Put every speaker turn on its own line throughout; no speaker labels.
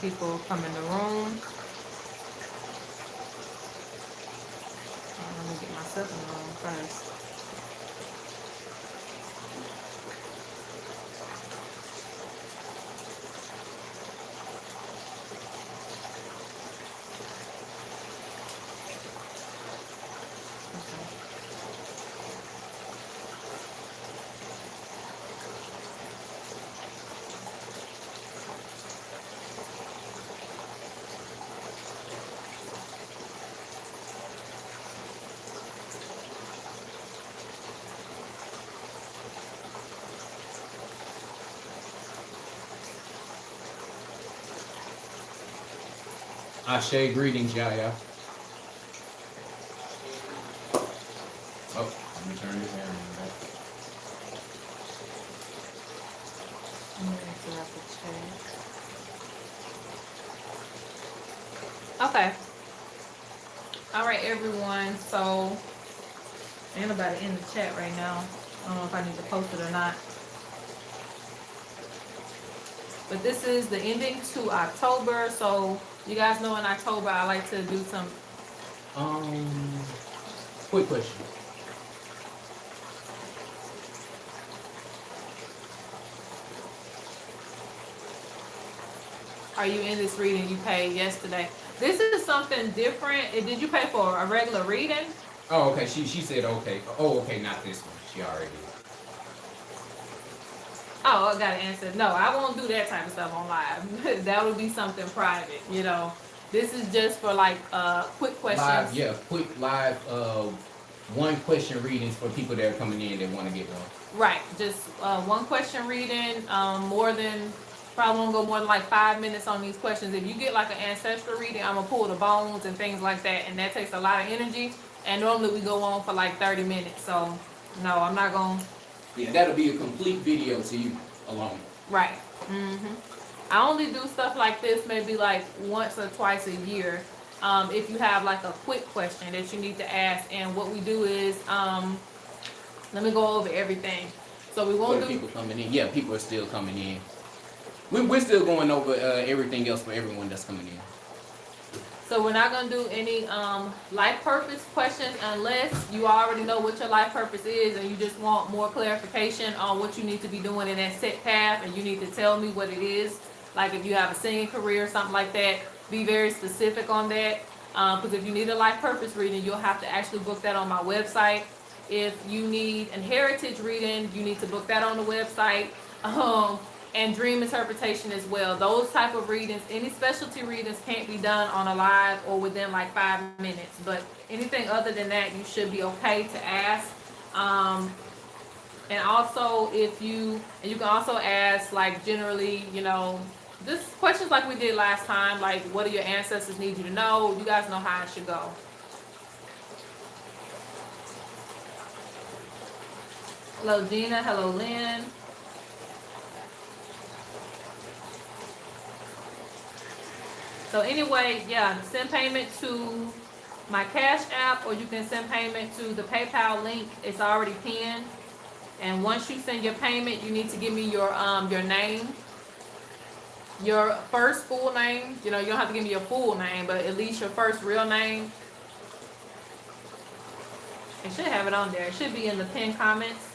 people come in the room. Let me get myself in the room first.
Ashe, greetings, Yaya. Oh, let me turn this down.
Okay. All right, everyone. So, ain't nobody in the chat right now. I don't know if I need to post it or not. But this is the ending to October. So, you guys know in October, I like to do some.
Quick question.
Are you in this reading you paid yesterday? This is something different. Did you pay for a regular reading?
Oh, okay. She said okay. Oh, okay, not this one. She already did.
Oh, I got to answer. No, I won't do that type of stuff on live. That would be something private, you know. This is just for like quick questions.
Live, yeah, quick live one question readings for people that are coming in that want to get one.
Right, just one question reading. Probably won't go more than like 5 minutes on these questions. If you get like an ancestral reading, I'm gonna pull the bones and things like that, and that takes a lot of energy. And normally we go on for like 30 minutes. So no, I'm not gonna.
Yeah, that'll be a complete video to you alone.
Right. I only do stuff like this maybe like once or twice a year. If you have like a quick question that you need to ask, and what we do is, let me go over everything. So we won't do
people coming in. Yeah, people are still coming in. We're still going over everything else for everyone that's coming in.
So we're not going to do any life purpose questions unless you already know what your life purpose is and you just want more clarification on what you need to be doing in that set path, and you need to tell me what it is. Like if you have a singing career or something like that, be very specific on that. Because if you need a life purpose reading, you'll have to actually book that on my website. If you need an heritage reading, you need to book that on the website. And dream interpretation as well. Those type of readings, any specialty readings can't be done on a live or within like 5 minutes. But anything other than that, you should be okay to ask. And also you can also ask like generally, you know, just questions like we did last time, like what do your ancestors need you to know? You guys know how it should go. Hello, Gina. Hello, Lynn. So anyway, yeah, send payment to my Cash App, or you can send payment to the PayPal link. It's already pinned. And once you send your payment, you need to give me your name, your first full name. You know, you don't have to give me your full name, but at least your first real name. It should have it on there. It should be in the pinned comments.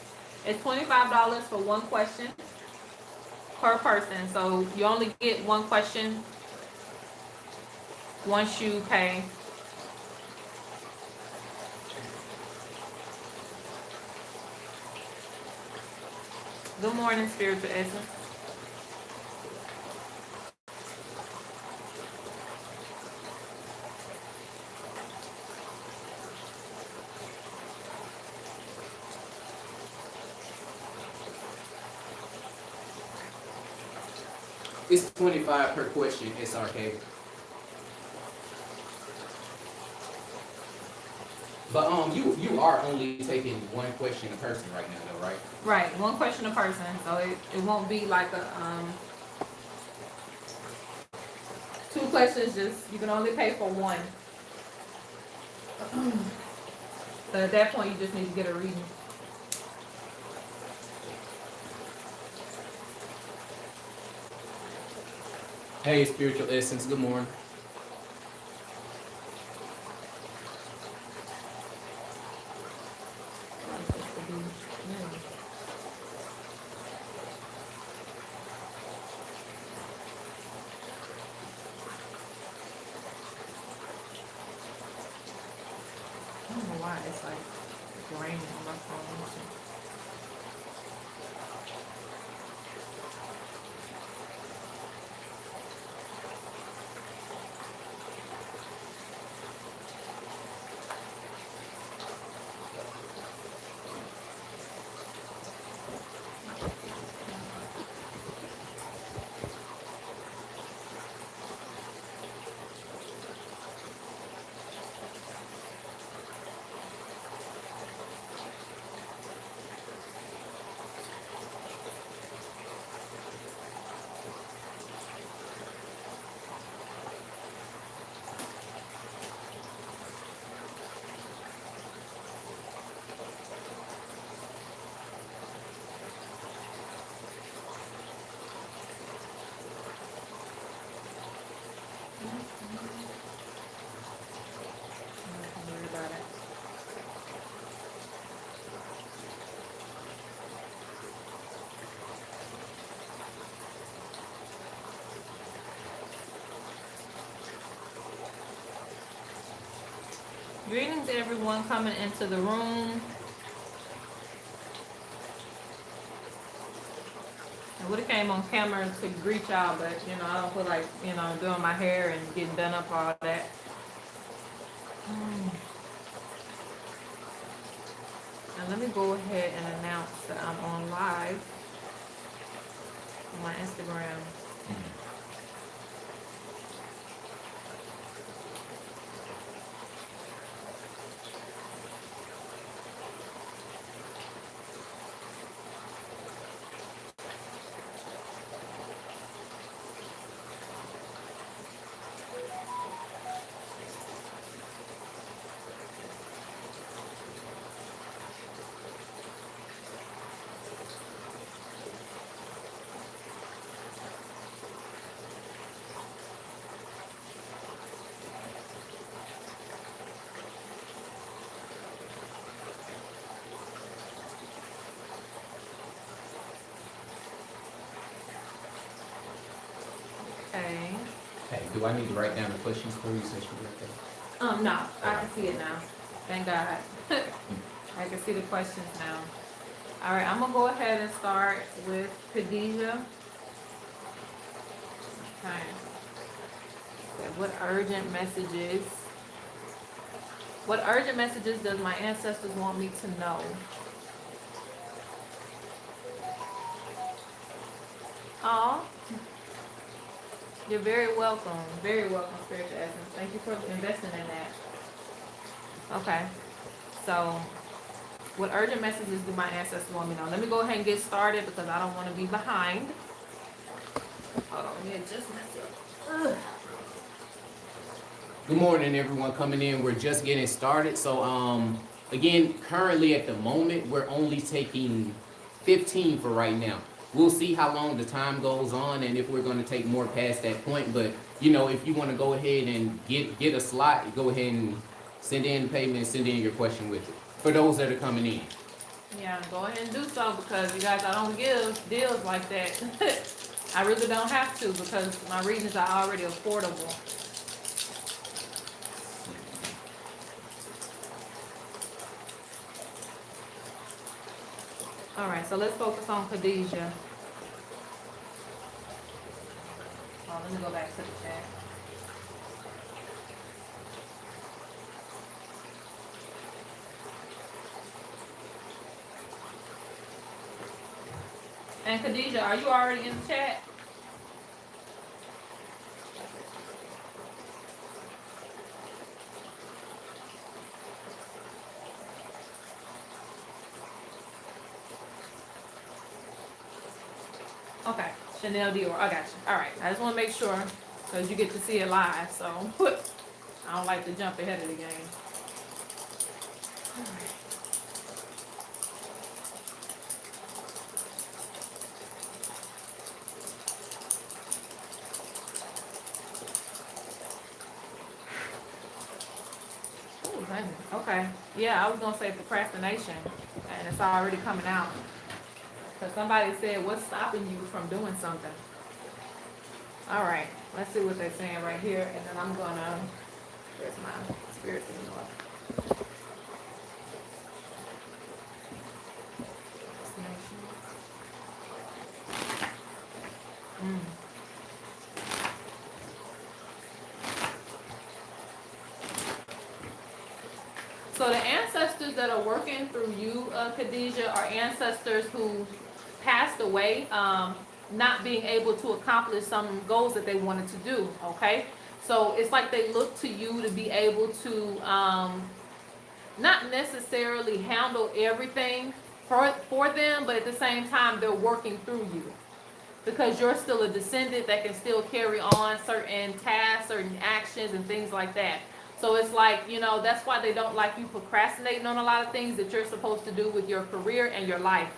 It's $25 for one question per person. So you only get one question once you pay. Good morning, Spiritual Essence.
It's 25 per question, SRK. But you are only taking one question a person right now, though, right?
Right, one question a person, so it won't be like a 2 questions. Just you can only pay for one. So at that point, you just need to get a reading.
Hey, spiritual essence. Good morning.
I don't know why it's like raining on my phone. Don't worry about it. Greetings, everyone coming into the room. I would have came on camera to greet y'all, but I don't feel like doing my hair and getting done up all that. And let me go ahead and announce that I'm on live on my Instagram. Okay.
Hey, do I need to write down the questions for you since you wrote that?
No, I can see it now. Thank God. I can see the questions now. All right, I'm gonna go ahead and start with Khadijah. Okay. What urgent messages does my ancestors want me to know? Oh, you're very welcome. Very welcome, Spiritual Essence. Thank you for investing in that. Okay. So, what urgent messages do my ancestors want me to know? Let me go ahead and get started because I don't want to be behind. Hold on, let me adjust myself. Ugh.
Good morning, everyone coming in. We're just getting started. So, again, currently at the moment, we're only taking 15 for right now. We'll see how long the time goes on and if we're going to take more past that point. But, if you want to go ahead and get a slot, go ahead and send in the payment and send in your question with it for those that are coming in.
Yeah, go ahead and do so because you guys, I don't give deals like that. I really don't have to because my readings are already affordable. All right, so let's focus on Khadijah. Oh, let me go back to the chat. And Khadijah, are you already in the chat? Okay, Chanel Dior, I got you. All right, I just want to make sure because you get to see it live, so I don't like to jump ahead of the game. All right. goodness. Okay. Yeah, I was gonna say procrastination, and it's already coming out. Cause somebody said, "What's stopping you from doing something?" All right. Let's see what they're saying right here, and then I'm gonna. Where's my spirit anymore? Mm. So the ancestors that are working through you, Khadijah, are ancestors who passed away, not being able to accomplish some goals that they wanted to do. Okay, so it's like they look to you to be able to not necessarily handle everything for them, but at the same time they're working through you because you're still a descendant that can still carry on certain tasks, certain actions, and things like that. So it's like, that's why they don't like you procrastinating on a lot of things that you're supposed to do with your career and your life.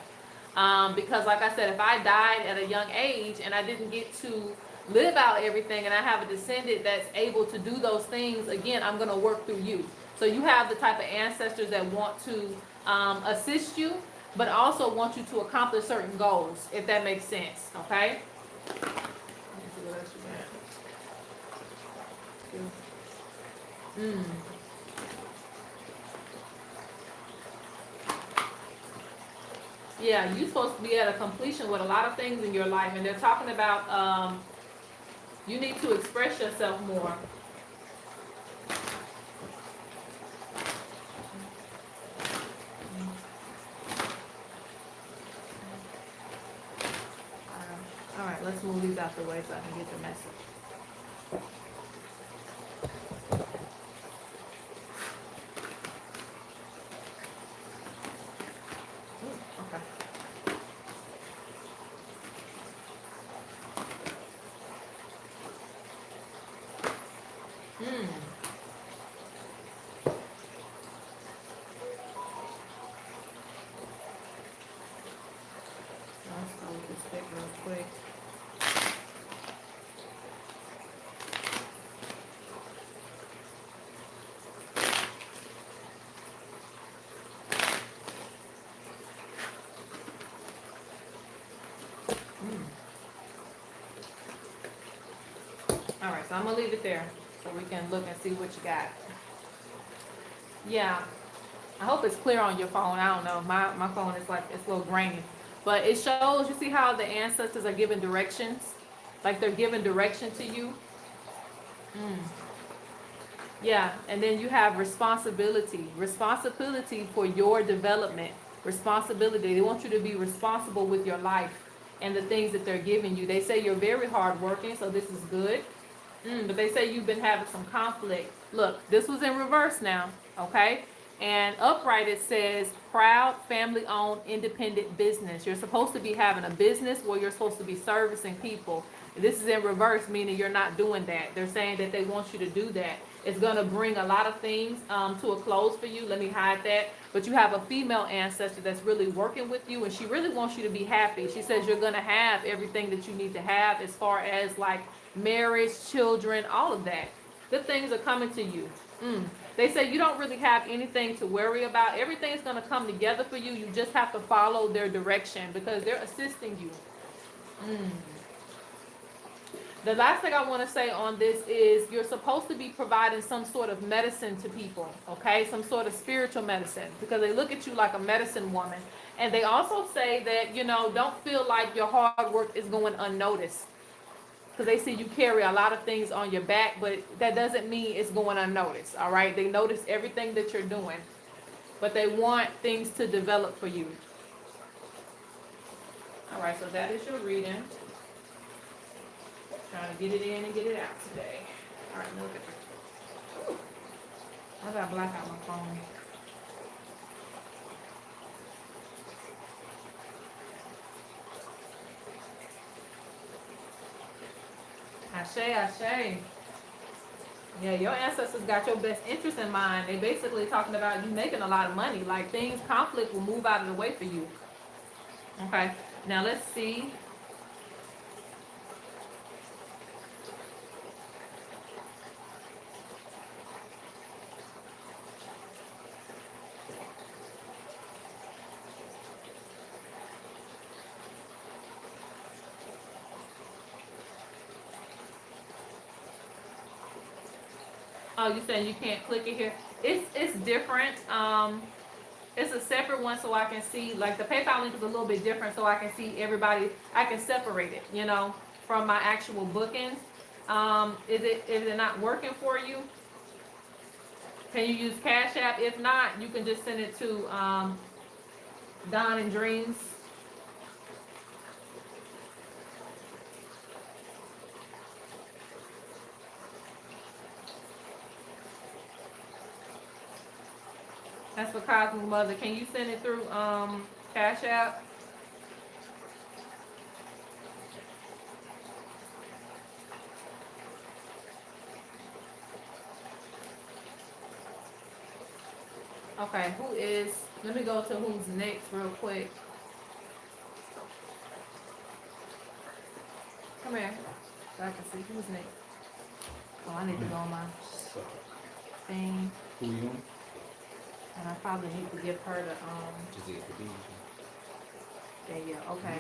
Because like I said, if I died at a young age and I didn't get to live out everything and I have a descendant that's able to do those things, again, I'm going to work through you. So you have the type of ancestors that want to assist you, but also want you to accomplish certain goals, if that makes sense, okay? Let me see what else you got. Yeah, you're supposed to be at a completion with a lot of things in your life, and they're talking about you need to express yourself more. All right, let's move these out the way so I can get the message. Okay. Let's go with this stick real quick. All right, so I'm gonna leave it there so we can look and see what you got. Yeah, I hope it's clear on your phone. I don't know. My phone is like, it's a little grainy. But it shows, you see how the ancestors are giving directions? Like they're giving direction to you. Yeah, and then you have responsibility for your development, responsibility. They want you to be responsible with your life and the things that they're giving you. They say you're very hardworking, so this is good. But they say you've been having some conflict. Look, this was in reverse now, okay? And upright it says proud, family-owned, independent business. You're supposed to be having a business where you're supposed to be servicing people. This is in reverse, meaning you're not doing that. They're saying that they want you to do that. It's going to bring a lot of things to a close for you. Let me hide that. But you have a female ancestor that's really working with you, and she really wants you to be happy. She says you're going to have everything that you need to have as far as like marriage, children, all of that. Good things are coming to you. They say you don't really have anything to worry about. Everything's going to come together for you. You just have to follow their direction because they're assisting you. The last thing I want to say on this is you're supposed to be providing some sort of medicine to people, okay? Some sort of spiritual medicine because they look at you like a medicine woman. And they also say that, don't feel like your hard work is going unnoticed because they see you carry a lot of things on your back, but that doesn't mean it's going unnoticed, all right? They notice everything that you're doing, but they want things to develop for you. All right, so that is your reading. Trying to get it in and get it out today. All right, look at this. I gotta black out my phone. Ashe, ashe. Yeah, your ancestors got your best interest in mind. They basically talking about you making a lot of money. Like conflict will move out of the way for you. Okay, now let's see. Oh, you saying you can't click it here? It's different. It's a separate one so I can see, like the PayPal link is a little bit different so I can see everybody. I can separate it, you know, from my actual bookings. Is it not working for you? Can you use Cash App? If not, you can just send it to Don and Dreams. That's for Cosmic Mother. Can you send it through Cash App? Okay, who is, let me go to who's next real quick. Come here, so I can see who's next. Oh, I need to go on my
So,
thing,
who you want?
and I probably need to give her the,
Just get the beat.
there you go, okay.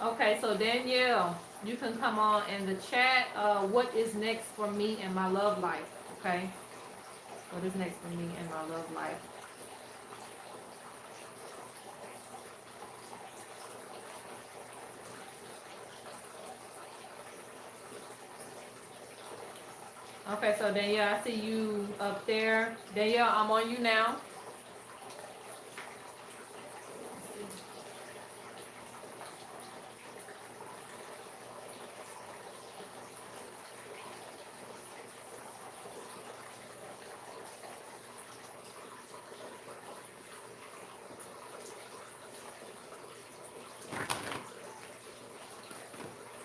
Okay, so Danielle, you can come on in the chat. What is next for me in my love life? Okay, what is next for me in my love life? Okay, so Danielle, I see you up there. Danielle, I'm on you now.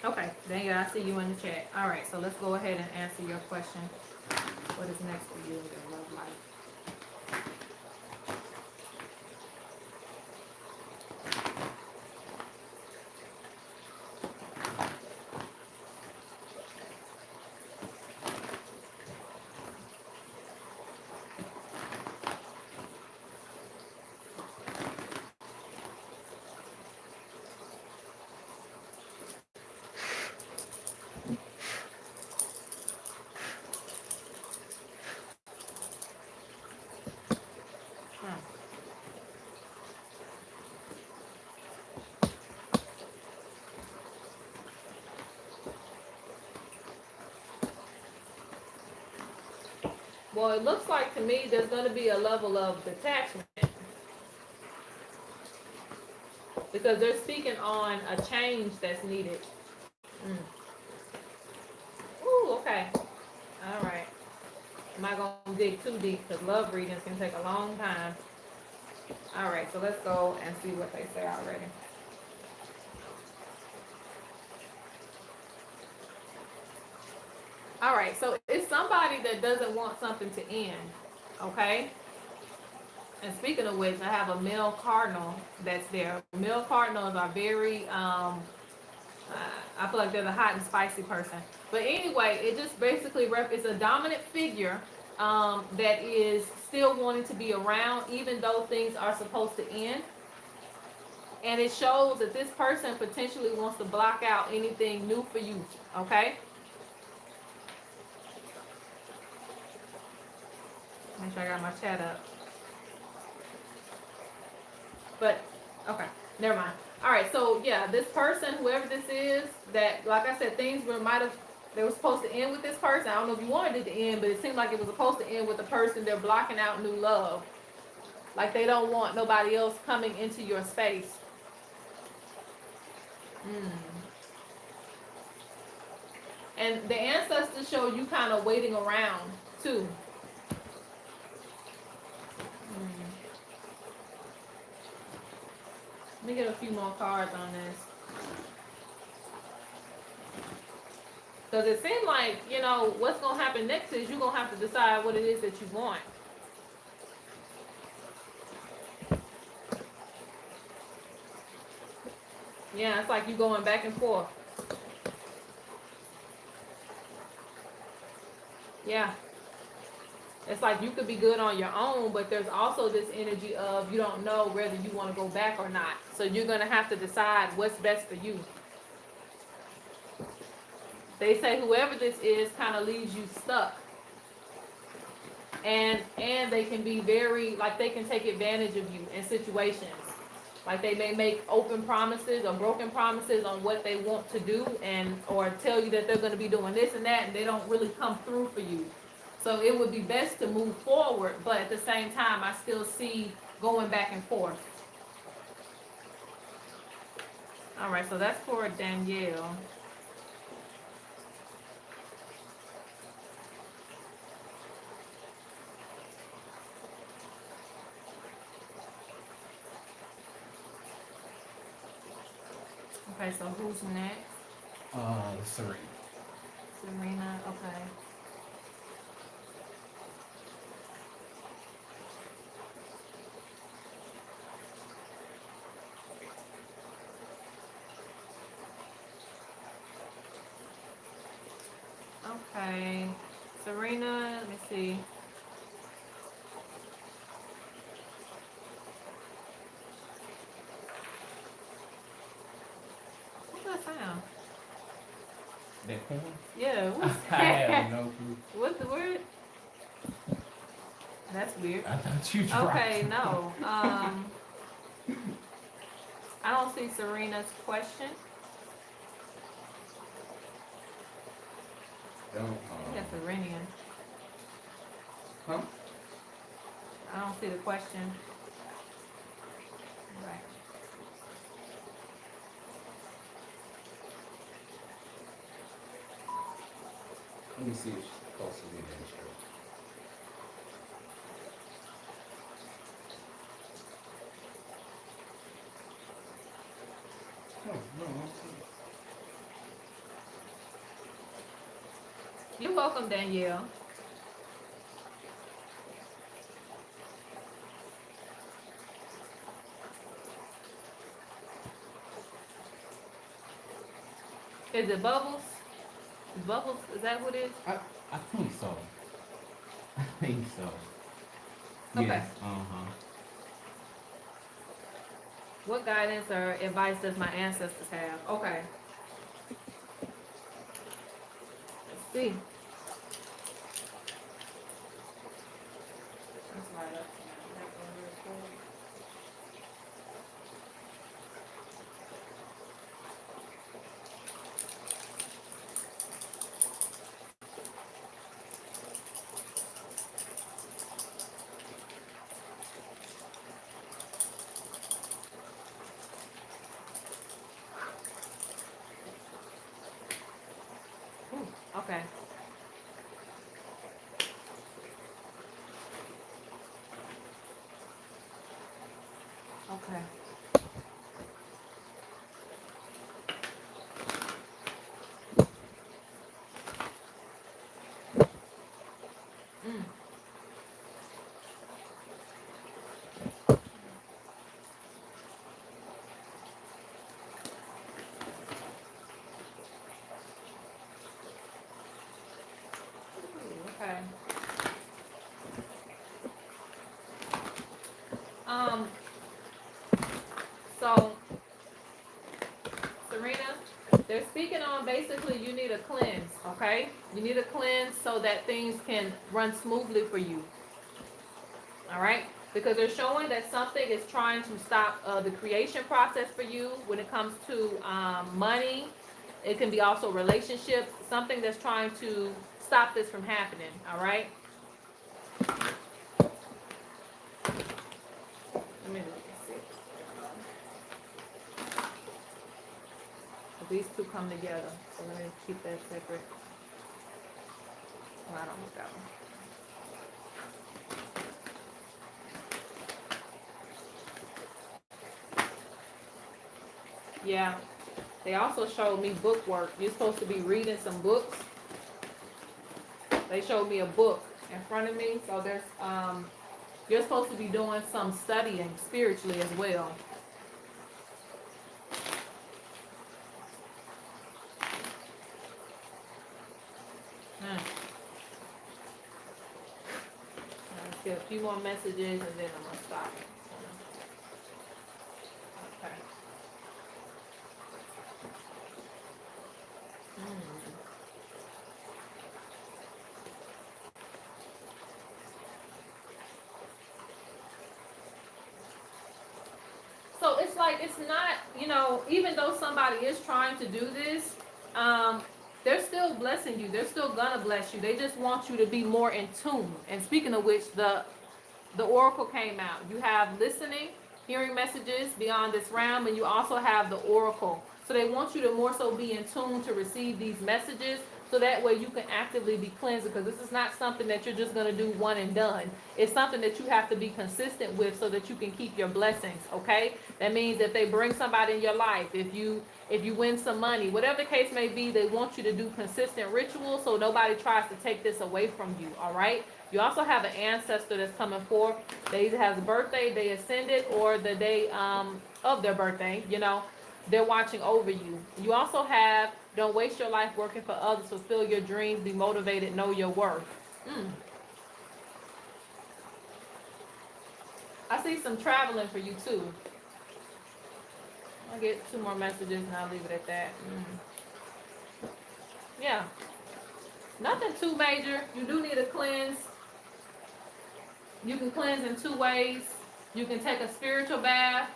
Okay, Danielle, I see you in the chat. All right, so let's go ahead and answer your question. What is next for you in your love life? Hmm. Well, it looks like to me there's going to be a level of detachment because they're speaking on a change that's needed. Mm. Ooh, okay. All right. I'm not going to dig too deep because love readings can take a long time. All right, so let's go and see what they say already. All right, so it's somebody that doesn't want something to end, okay? And speaking of which, I have a male cardinal that's there. Male cardinals are very, I feel like they're the hot and spicy person. But anyway, it just basically it's a dominant figure that is still wanting to be around, even though things are supposed to end. And it shows that this person potentially wants to block out anything new for you, okay? Make sure I got my chat up. But, okay, never mind. All right, so yeah, this person, whoever this is, that, like I said, things they were supposed to end with this person. I don't know if you wanted it to end, but it seemed like it was supposed to end with the person they're blocking out new love. Like they don't want nobody else coming into your space. And the ancestors show you kind of waiting around too. Let me get a few more cards on this. Because it seemed like, you know, what's going to happen next is you're going to have to decide what it is that you want. Yeah, it's like you going back and forth. Yeah. It's like you could be good on your own, but there's also this energy of you don't know whether you want to go back or not. So you're gonna have to decide what's best for you. They say whoever this is kind of leaves you stuck. And they can be very, like, they can take advantage of you in situations. Like they may make open promises or broken promises on what they want to do, and or tell you that they're going to be doing this and that, and they don't really come through for you. So it would be best to move forward, but at the same time I still see going back and forth. All right, so that's for Danielle. Okay, so who's next?
Serena.
Serena, okay. Okay. Serena, let me see. What's that sound?
That corn?
Yeah, what's
I
that?
have no clue.
What's the word? That's weird.
I thought you dropped
Okay,
it.
no. I don't see Serena's question.
Don't,
That's Serenian.
huh?
I don't see the question. Right.
Let me see if she's close to being in the
No.
You're welcome, Danielle. Is it Bubbles? Bubbles, is that what it is?
I think so. I think so.
Okay.
Yes. Uh-huh.
What guidance or advice does my ancestors have? Okay. Let's see. That's right up. Okay. Okay. Mm. Okay. Um, so Serena, they're speaking on basically you need a cleanse, okay? You need a cleanse so that things can run smoothly for you. All right? Because they're showing that something is trying to stop the creation process for you when it comes to money. It can be also relationships, something that's trying to stop this from happening, all right? Let me look and see. These two come together, so let me keep that separate. Oh, I don't want that one. Yeah, they also showed me book work. You're supposed to be reading some books. They showed me a book in front of me, so there's you're supposed to be doing some studying spiritually as well. Mm. Get a few more messages and then I'm gonna stop. Okay. So it's like, it's not, even though somebody is trying to do this, they're still blessing you. They're still gonna bless you. They just want you to be more in tune. And speaking of which, the oracle came out. You have listening, hearing messages beyond this realm, and you also have the oracle. So they want you to more so be in tune to receive these messages, so that way you can actively be cleansed, because this is not something that you're just going to do one and done. It's something that you have to be consistent with so that you can keep your blessings, okay? That means if they bring somebody in your life, if you win some money, whatever the case may be, they want you to do consistent rituals so nobody tries to take this away from you, all right? You also have an ancestor that's coming forth. They either have a birthday, they ascended, or the day of their birthday, they're watching over you. You also have, don't waste your life working for others, fulfill your dreams, be motivated, know your worth. I see some traveling for you too. I'll get 2 more messages and I'll leave it at that. Yeah. Nothing too major. You do need a cleanse. You can cleanse in 2 ways. You can take a spiritual bath.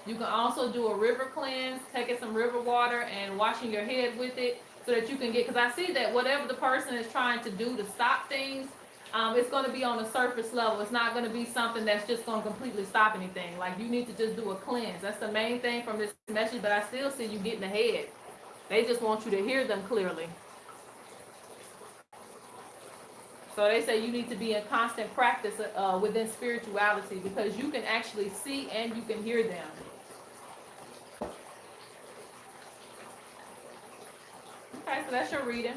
You can also do a river cleanse, taking some river water and washing your head with it, so that you can get, because I see that whatever the person is trying to do to stop things, it's going to be on a surface level. It's not going to be something that's just going to completely stop anything. Like, you need to just do a cleanse. That's the main thing from this message, but I still see you getting ahead. They just want you to hear them clearly. So they say you need to be in constant practice within spirituality, because you can actually see and you can hear them. Okay, so that's your reading.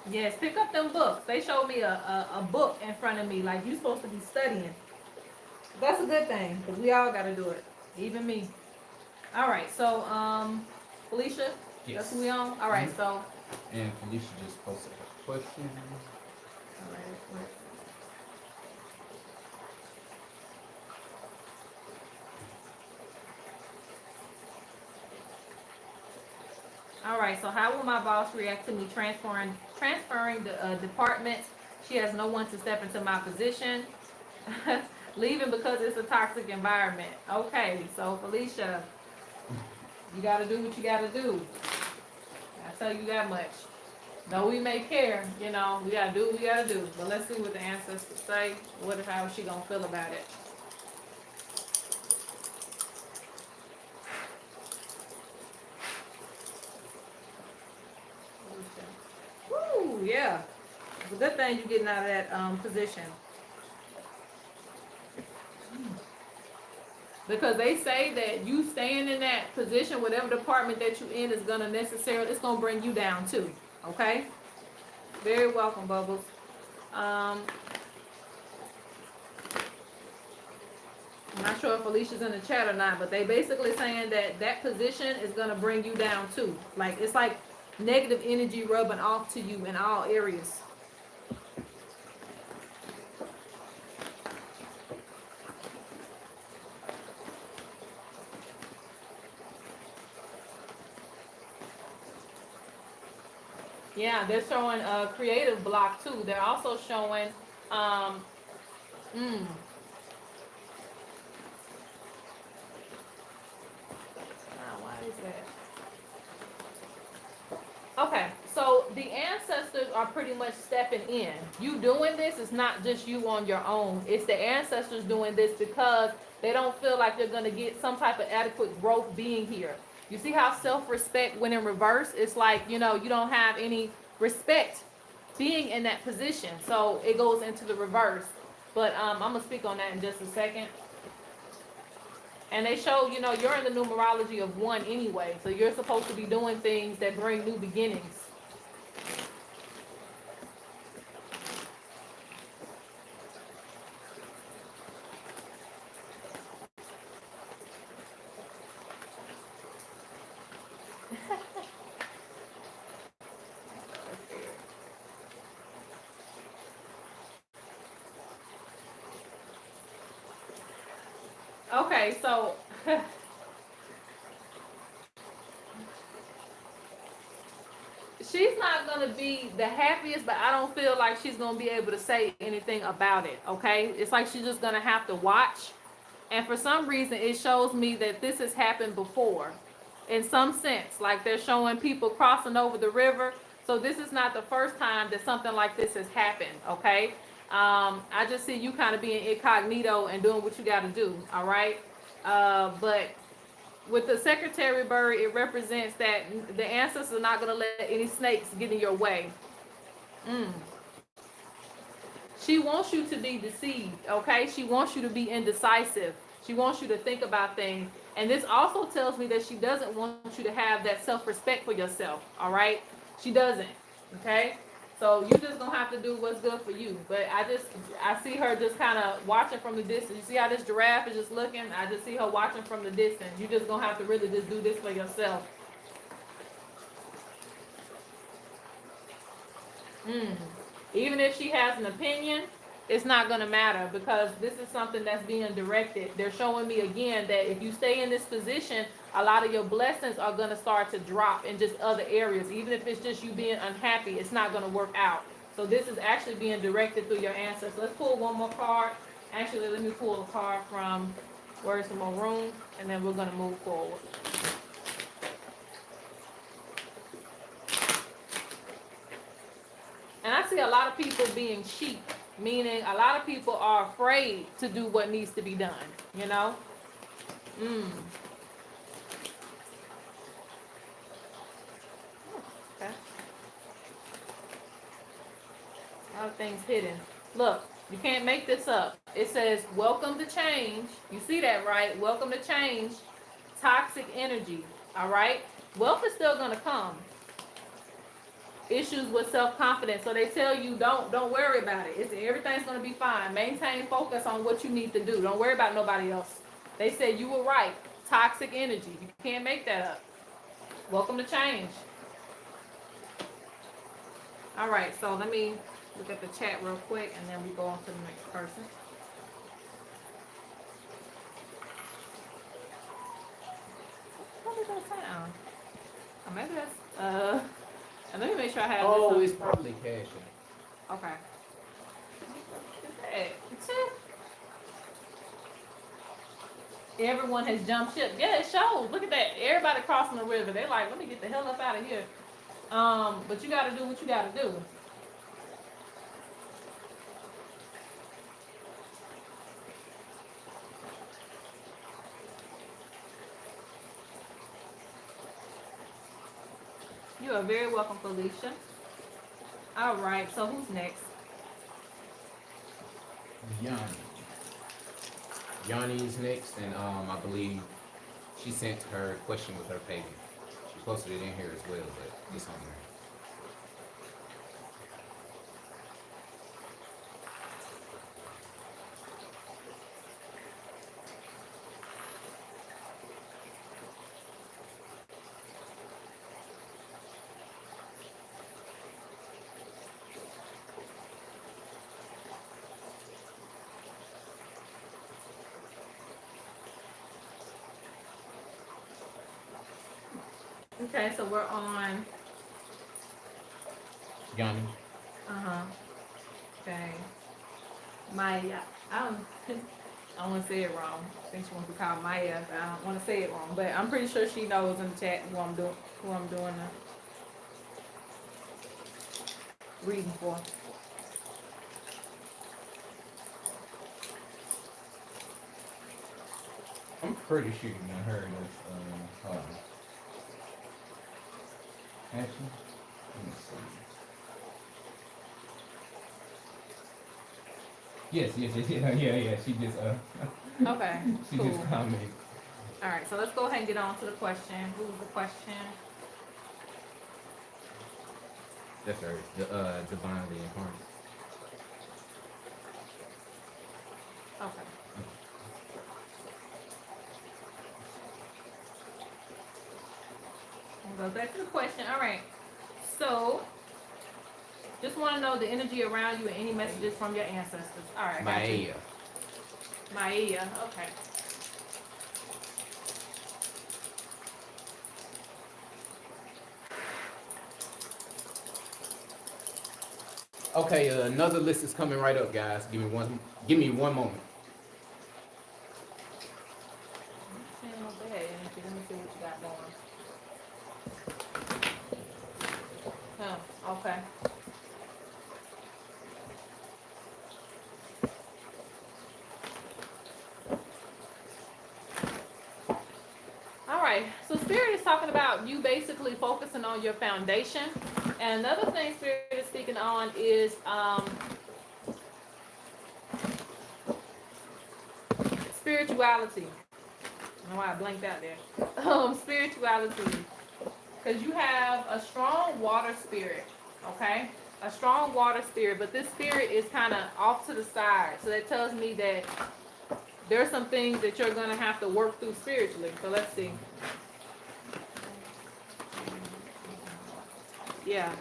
Yes, pick up them books. They showed me a book in front of me, like you're supposed to be studying. That's a good thing, because we all got to do it, even me. All right, so Felicia,
Yes.
that's who we on? All right, so.
And Felicia just posted a question.
All right, all right, so how will my boss react to me transferring the department? She has no one to step into my position. Leaving because it's a toxic environment. Okay, so Felicia, you got to do what you got to do. I tell you that much. Though we may care, we got to do what we got to do. But let's see what the ancestors say. How is she going to feel about it? Woo, yeah. It's a good thing you're getting out of that position. Because they say that you staying in that position, whatever department that you're in, is it's gonna bring you down too. Okay? Very welcome, Bubbles. I'm not sure if Alicia's in the chat or not, but they basically saying that position is gonna bring you down too. Like, it's like negative energy rubbing off to you in all areas. Yeah, they're showing a creative block too. They're also showing, why is that? Okay, so the ancestors are pretty much stepping in. You doing this is not just you on your own. It's the ancestors doing this because they don't feel like they're going to get some type of adequate growth being here. You see how self-respect went in reverse? It's like, you don't have any respect being in that position. So it goes into the reverse. But I'm going to speak on that in just a second. And they show, you're in the numerology of 1 anyway. So you're supposed to be doing things that bring new beginnings. Okay, so she's not gonna be the happiest, but I don't feel like she's gonna be able to say anything about it. Okay, it's like she's just gonna have to watch. And for some reason, it shows me that this has happened before, in some sense. Like they're showing people crossing over the river. So this is not the first time that something like this has happened. Okay, I just see you kind of being incognito and doing what you got to do. All right, but with the secretary bird, it represents that the ancestors are not going to let any snakes get in your way. Mm. She wants you to be deceived, okay? She wants you to be indecisive. She wants you to think about things. And this also tells me that she doesn't want you to have that self-respect for yourself, all right? She doesn't, okay? So you just gonna have to do what's good for you. But I see her just kind of watching from the distance. You see how this giraffe is just looking? I just see her watching from the distance. You just gonna have to really just do this for yourself. Mm. Even if she has an opinion, it's not going to matter because this is something that's being directed. They're showing me again that if you stay in this position, a lot of your blessings are going to start to drop in just other areas. Even if it's just you being unhappy, it's not going to work out. So this is actually being directed through your ancestors. Let's pull one more card. Actually, let me pull a card from Words of Maroon, and then we're going to move forward. And I see a lot of people being sheep, meaning a lot of people are afraid to do what needs to be done, you know? Mm. Okay. A lot of things hidden. Look, you can't make this up. It says, welcome to change. You see that, right? Welcome to change. Toxic energy, all right? Wealth is still going to come. Issues with self-confidence, so they tell you don't worry about it. Everything's going to be fine. Maintain focus on what you need to do. Don't worry about nobody else. They said you were right. Toxic energy, you can't make that up. Welcome to change. All right, so let me look at the chat real quick and then we go on to the next person. What is that sound? Oh, maybe that's and let me make sure I have
Oh,
this
it's probably cash.
okay. Hey, everyone has jumped ship. Yeah, it shows. Look at that. Everybody crossing the river. They're like, let me get the hell up out of here. But you gotta do what you gotta do. You are very welcome, Felicia. All right, so who's next?
Yanni.
Yanni's next, and I believe she sent her question with her payment. She posted it in here as well, but it's on there.
Okay, so we're on.
Yanni.
Okay. Maya. I don't want to say it wrong. I think she wants to be called Maya, but I don't want to say it wrong. But I'm pretty sure she knows in the chat who I'm doing the reading for.
I'm pretty sure you done heard of, hold on. Actually, let me see. Yeah. She just,
Okay,
she
cool.
just commented.
All right, so let's go ahead and get on to the question. Who's the question?
That's her. Divinely incarnate.
Okay. We'll go back to the question. All right. So, just want to know the energy around you and any messages from your ancestors. All right. Got you.
Maya.
Maya. Okay.
Okay, another list is coming right up, guys. Give me one moment.
Ain't no bad energy. Let me see what you got going. Huh, okay. All right, so Spirit is talking about you basically focusing on your foundation. And another thing Spirit is speaking on is spirituality. I don't know why I blanked out there. Spirituality. Because you have a strong water spirit, okay? A strong water spirit, but this spirit is kind of off to the side. So that tells me that there's some things that you're going to have to work through spiritually. So let's see. Yeah,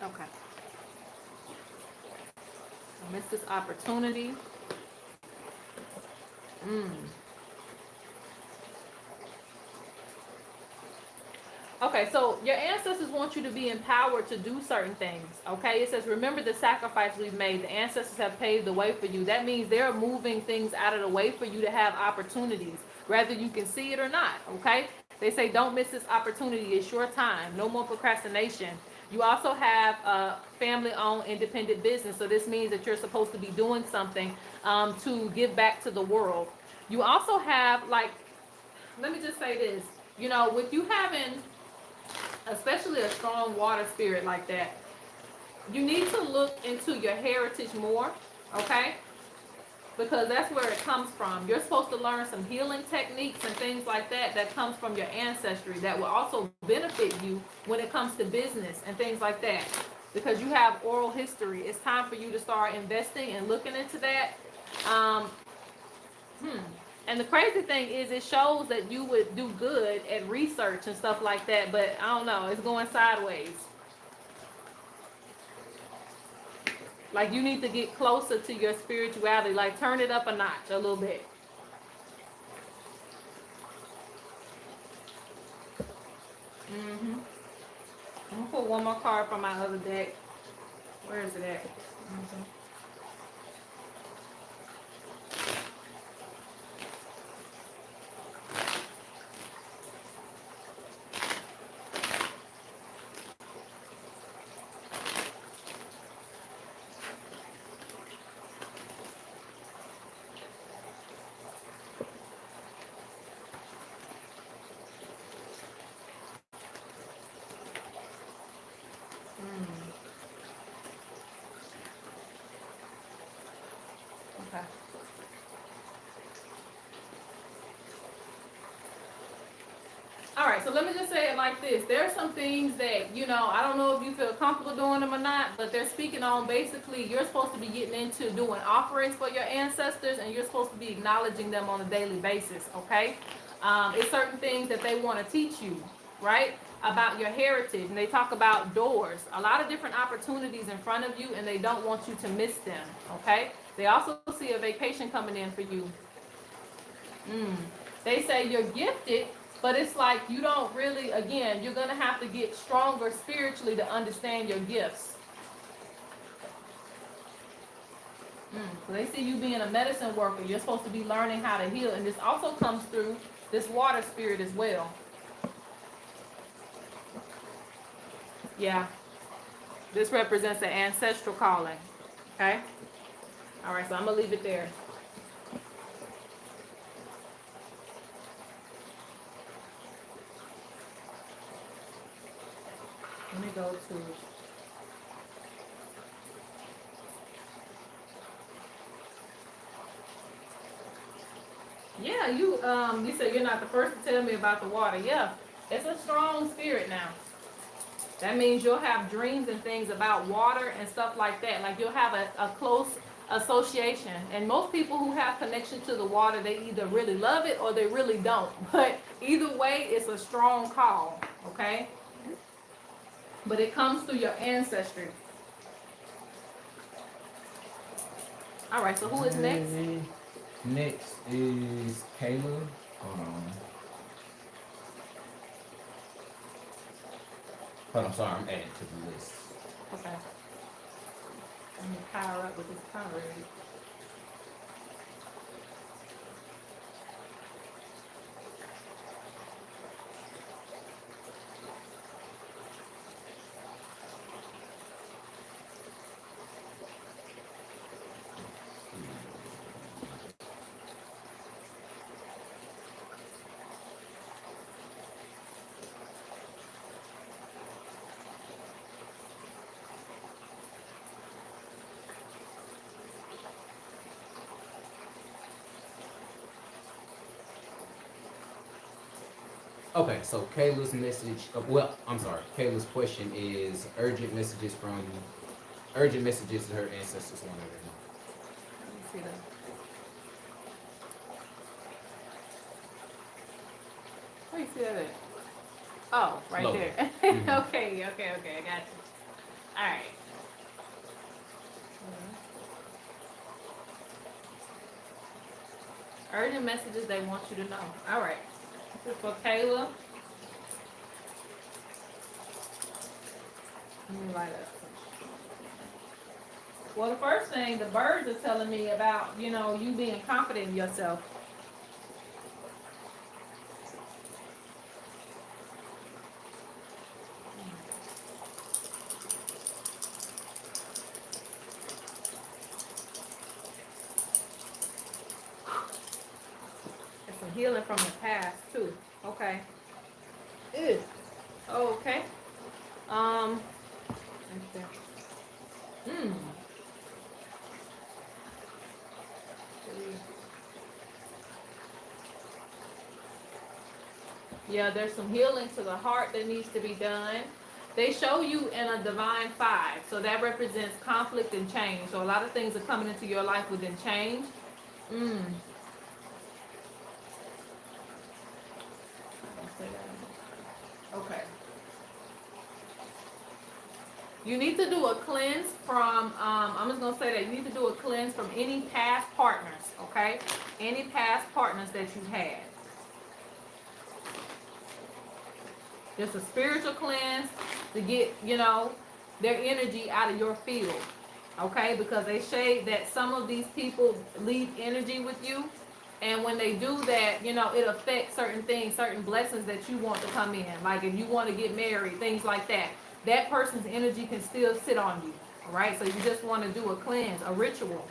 okay. I missed this opportunity. Okay, so your ancestors want you to be empowered to do certain things. Okay, it says, remember the sacrifice we've made. The ancestors have paved the way for you. That means they're moving things out of the way for you to have opportunities, whether you can see it or not. Okay, they say, don't miss this opportunity. It's your time. No more procrastination. You also have a family-owned independent business. So this means that you're supposed to be doing something to give back to the world. You also have, like, let me just say this, with you having especially a strong water spirit like that, you need to look into your heritage more, okay? Because that's where it comes from. You're supposed to learn some healing techniques and things like that that comes from your ancestry that will also benefit you when it comes to business and things like that. Because you have oral history. It's time for you to start investing and looking into that. And the crazy thing is it shows that you would do good at research and stuff like that, but I don't know, it's going sideways. Like you need to get closer to your spirituality, like turn it up a notch a little bit. I'm gonna put one more card from my other deck. Where is it at? Okay. All right, so let me just say it like this. There are some things that, I don't know if you feel comfortable doing them or not, but they're speaking on basically you're supposed to be getting into doing offerings for your ancestors and you're supposed to be acknowledging them on a daily basis, okay? It's certain things that they want to teach you, right? About your heritage. And they talk about doors, a lot of different opportunities in front of you, and they don't want you to miss them, okay? They also see a vacation coming in for you. They say you're gifted, but it's like you don't really, again, you're going to have to get stronger spiritually to understand your gifts. So they see you being a medicine worker. You're supposed to be learning how to heal. And this also comes through this water spirit as well. Yeah. This represents an ancestral calling. Okay? All right, so I'm going to leave it there. Let me go to... Yeah, you said you're not the first to tell me about the water. Yeah, it's a strong spirit now. That means you'll have dreams and things about water and stuff like that. Like you'll have a close association. And most people who have connection to the water, they either really love it or they really don't. But either way, it's a strong call, okay? But it comes through your ancestry. All right, so who is next?
Next is Kayla. Hold on. But I'm sorry, I'm adding to the list.
Okay. Let me power up with this power.
Okay, so Kayla's message, well, I'm sorry, Kayla's question is urgent messages to her ancestors want her to know.
Let me see that. Where you see that at? Oh, right
Lower.
there.
Mhm.
Okay, I got you. Alright. Urgent messages they want you to know. Alright. This is for Kayla. Let me light up. Well, the first thing the birds are telling me about, you being confident in yourself. There's some healing from the past too. Okay. Ew. Okay. Right there. Hmm. Yeah, there's some healing to the heart that needs to be done. They show you in a divine 5, so that represents conflict and change. So a lot of things are coming into your life within change. Mm. Okay. You need to do a cleanse from, I'm just going to say that you need to do a cleanse from any past partners, okay? Any past partners that you had. Just a spiritual cleanse to get, their energy out of your field, okay? Because they say that some of these people leave energy with you. And when they do that, it affects certain things, certain blessings that you want to come in. Like if you want to get married, things like that. That person's energy can still sit on you, all right? So you just want to do a cleanse, a ritual.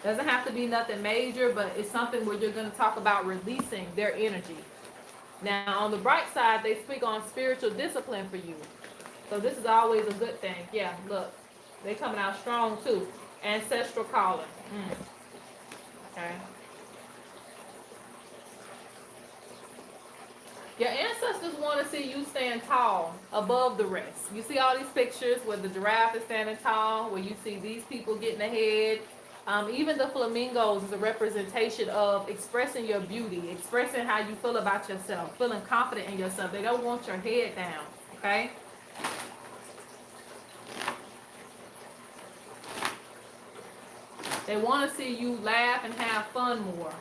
Doesn't have to be nothing major, but it's something where you're going to talk about releasing their energy. Now, on the bright side, they speak on spiritual discipline for you. So this is always a good thing. Yeah, look. They coming out strong, too. Ancestral calling. Okay. Your ancestors want to see you stand tall above the rest. You see all these pictures where the giraffe is standing tall, where you see these people getting ahead. Even the flamingos is a representation of expressing your beauty, expressing how you feel about yourself, feeling confident in yourself. They don't want your head down, okay? They want to see you laugh and have fun more.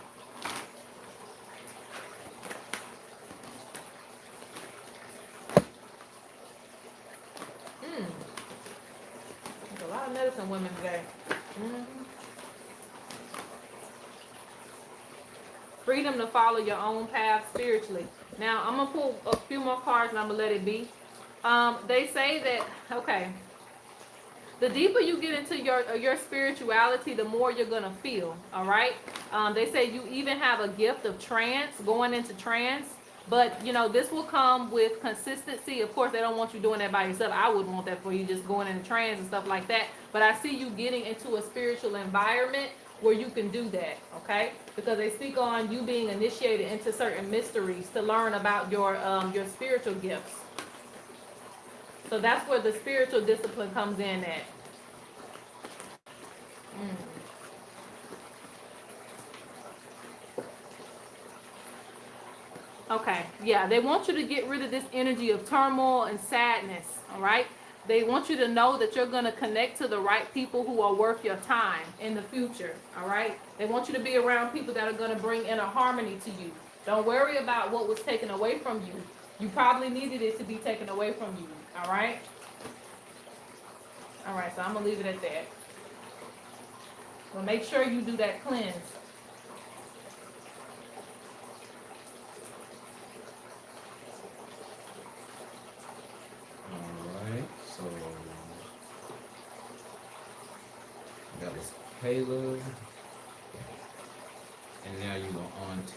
There's a lot of medicine women today. Freedom to follow your own path spiritually. Now, I'm going to pull a few more cards and I'm going to let it be. They say that, okay, the deeper you get into your spirituality, the more you're going to feel, all right? They say you even have a gift of trance, going into trance. But, this will come with consistency. Of course, they don't want you doing that by yourself. I wouldn't want that for you, just going into trance and stuff like that. But I see you getting into a spiritual environment where you can do that, okay? Because they speak on you being initiated into certain mysteries to learn about your spiritual gifts. So that's where the spiritual discipline comes in at. Okay, yeah, they want you to get rid of this energy of turmoil and sadness, all right? They want you to know that you're going to connect to the right people who are worth your time in the future, all right? They want you to be around people that are going to bring inner harmony to you. Don't worry about what was taken away from you. You probably needed it to be taken away from you. All right. All right. So I'm gonna leave it at that. But make sure you do that cleanse.
Alright, so that was Caleb. And now you go on to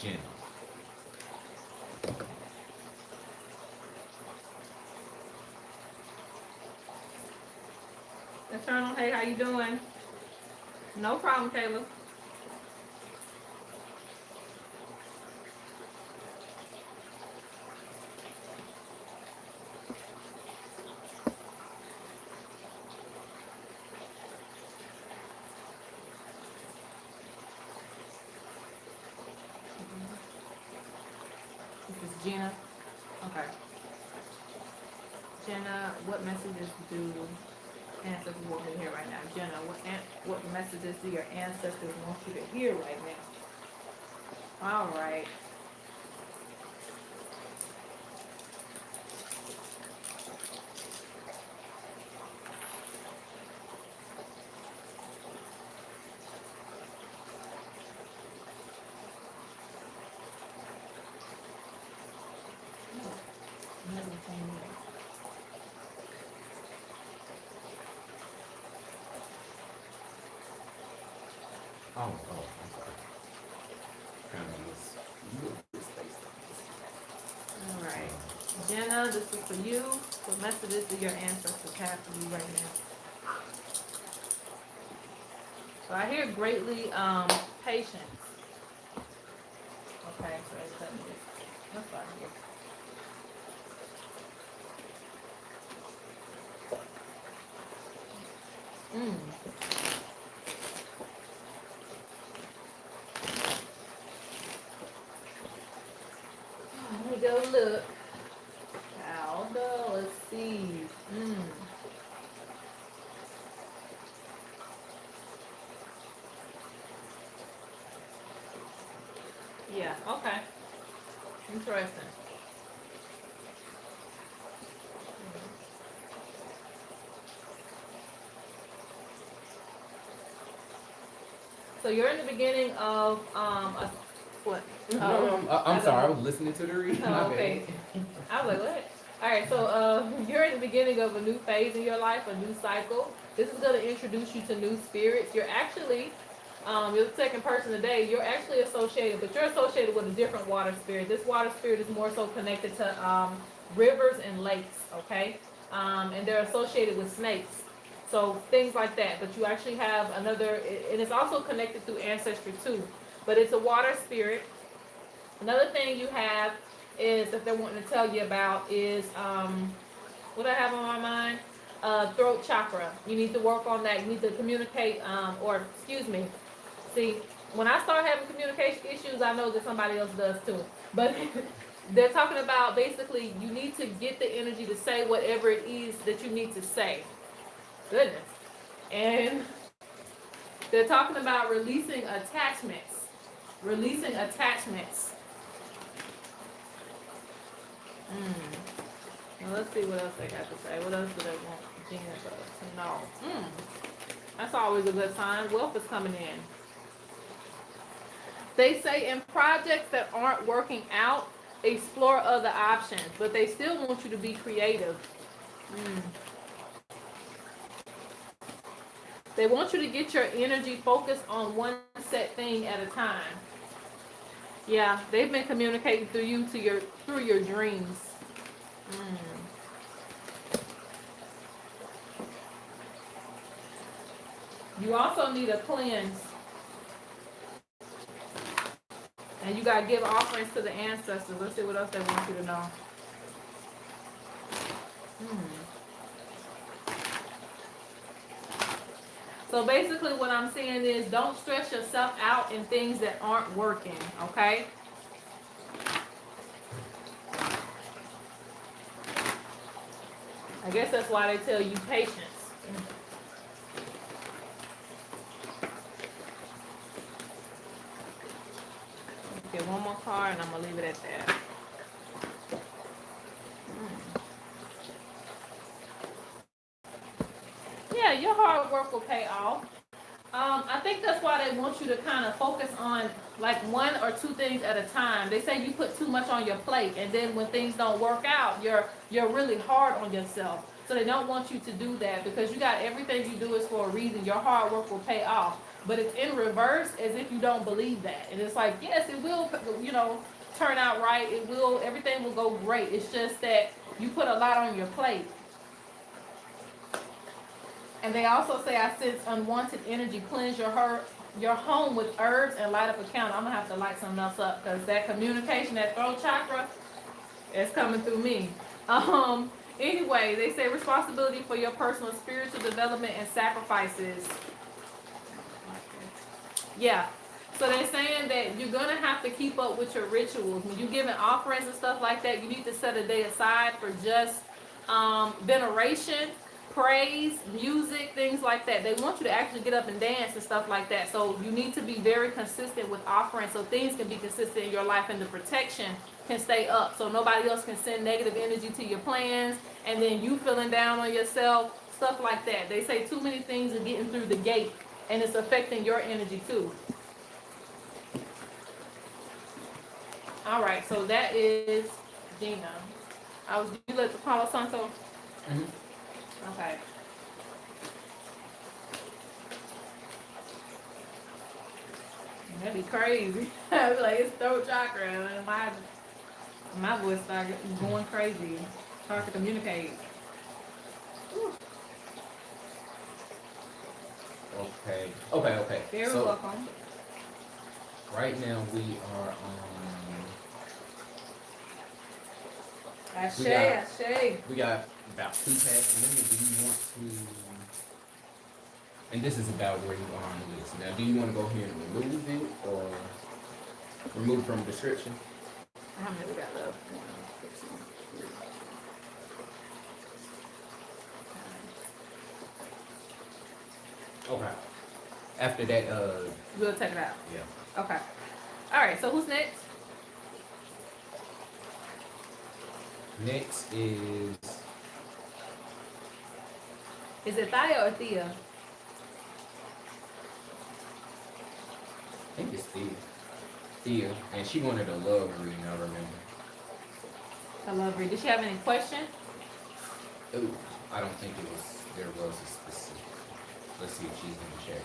Jenna.
Eternal, hey, how you doing? No problem, Caleb. This is Jenna. Okay. Jenna, what messages do ancestors want me to hear right now? Jenna, what messages do your ancestors want you to hear right now? All right.
Oh, I'm sorry. Kind of was a little bit spaced
All right. Jenna, this is for you. What messages do your ancestors have for you right now? So I hear greatly patience. Okay, so that's what I hear. Mm. Let me go look. Aldo, let's see. Yeah, okay. Interesting. So you're in the beginning of what?
No, I'm sorry. I was listening to the reading.
Oh, okay. I was like, what? All right, so you're in the beginning of a new phase in your life, a new cycle. This is going to introduce you to new spirits. You're actually, you're the second person today. You're actually associated, but you're associated with a different water spirit. This water spirit is more so connected to rivers and lakes, okay? And they're associated with snakes. So things like that. But you actually have another, and it's also connected through ancestry too. But it's a water spirit. Another thing you have is that they're wanting to tell you about is what I have on my mind, throat chakra. You need to work on that. You need to communicate, or excuse me. See, when I start having communication issues, I know that somebody else does too. But they're talking about basically you need to get the energy to say whatever it is that you need to say. Goodness. And they're talking about releasing attachments. Releasing attachments. Now let's see what else they got to say. What else do they want Gina to know? That's always a good sign. Wealth is coming in. They say in projects that aren't working out, explore other options, but they still want you to be creative. They want you to get your energy focused on one set thing at a time. Yeah, they've been communicating through you through your dreams. You also need a cleanse. And you gotta give offerings to the ancestors. Let's see what else they want you to know. So basically what I'm saying is don't stress yourself out in things that aren't working, okay? I guess that's why they tell you patience. Get one more card and I'm gonna leave it at that. your hard work will pay off. I think that's why they want you to kind of focus on like one or two things at a time. They say you put too much on your plate, and then when things don't work out, you're really hard on yourself. So they don't want you to do that because you got everything you do is for a reason. Your hard work will pay off, but it's in reverse as if you don't believe that. And it's like, yes, it will, turn out right. It will, everything will go great. It's just that you put a lot on your plate. And they also say, I sense unwanted energy. Cleanse your home with herbs and light up a candle. I'm going to have to light something else up because that communication, that throat chakra, is coming through me. Anyway, they say responsibility for your personal spiritual development and sacrifices. Yeah. So they're saying that you're going to have to keep up with your rituals. When you're giving offerings and stuff like that, you need to set a day aside for just veneration, praise, music, things like that. They want you to actually get up and dance and stuff like that. So you need to be very consistent with offerings so things can be consistent in your life and the protection can stay up. So nobody else can send negative energy to your plans and then you feeling down on yourself, stuff like that. They say too many things are getting through the gate and it's affecting your energy too. All right, so that is Gina. You let the Palo Santo?
Mhm.
Okay. That'd be crazy. I'd be like, it's throat chakra, and my voice started going crazy. It's hard to communicate. Whew.
Okay.
Very
So
welcome.
right now we are on.
Ashe.
We got about 2 past the limit. Do you want to? And this is about where you are on the list. Now, do you want to go ahead and remove it or remove from description?
How many we got left?
Okay. After that,
We'll take it out.
yeah.
Okay. All right. So who's next?
Next is
it Thea or Thea?
I think it's Thea, and she wanted a love reading. I remember.
I love her. Did she have any question?
Ooh, I don't think there was a specific. Let's see if she's in the chat.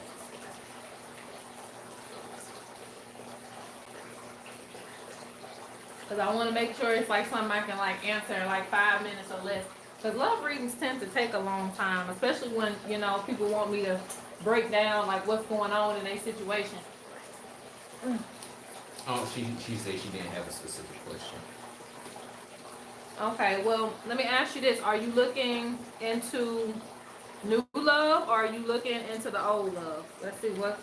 Because I want to make sure it's like something I can like answer in like 5 minutes or less. Because love readings tend to take a long time, especially when, people want me to break down like what's going on in their situation.
Oh, she said she didn't have a specific question.
Okay, well, let me ask you this. Are you looking into new love or are you looking into the old love? Let's see what.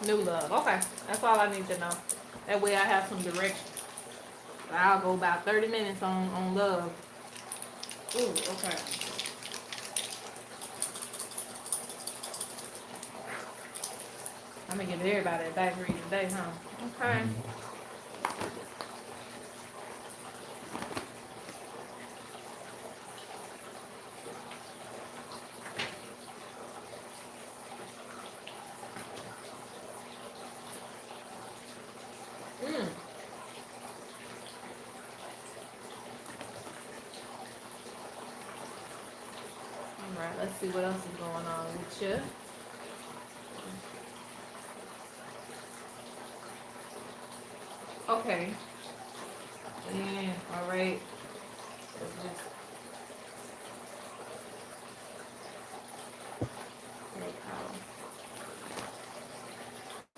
New love. Okay, that's all I need to know. That way I have some direction. I'll go about 30 minutes on love. Ooh, okay. I'm gonna give everybody a back read today, huh? Okay. Alright, let's see what else is going on with you. Okay. Yeah, alright.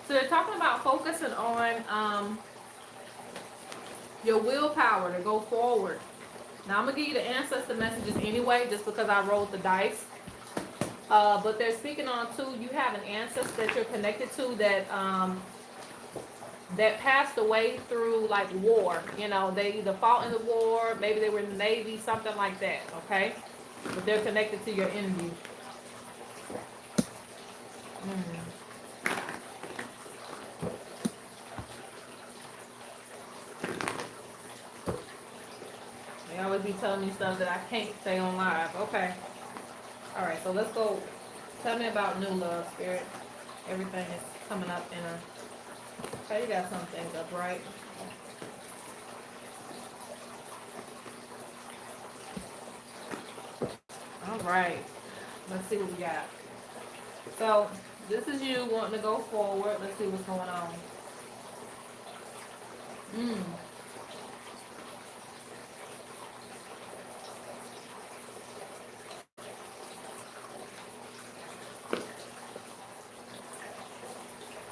So they're talking about focusing on your willpower to go forward. Now I'm gonna give you the ancestor messages anyway, just because I rolled the dice. But they're speaking on too. You have an ancestor that you're connected to that that passed away through like war. You know, they either fought in the war, maybe they were in the Navy, something like that, okay? But they're connected to your energy. They always be telling me stuff that I can't say on live. Okay. All right, so let's go. Tell me about new love, spirit. Everything is coming up in a. Okay, you got some things up, right? All right. Let's see what we got. So this is you wanting to go forward. Let's see what's going on.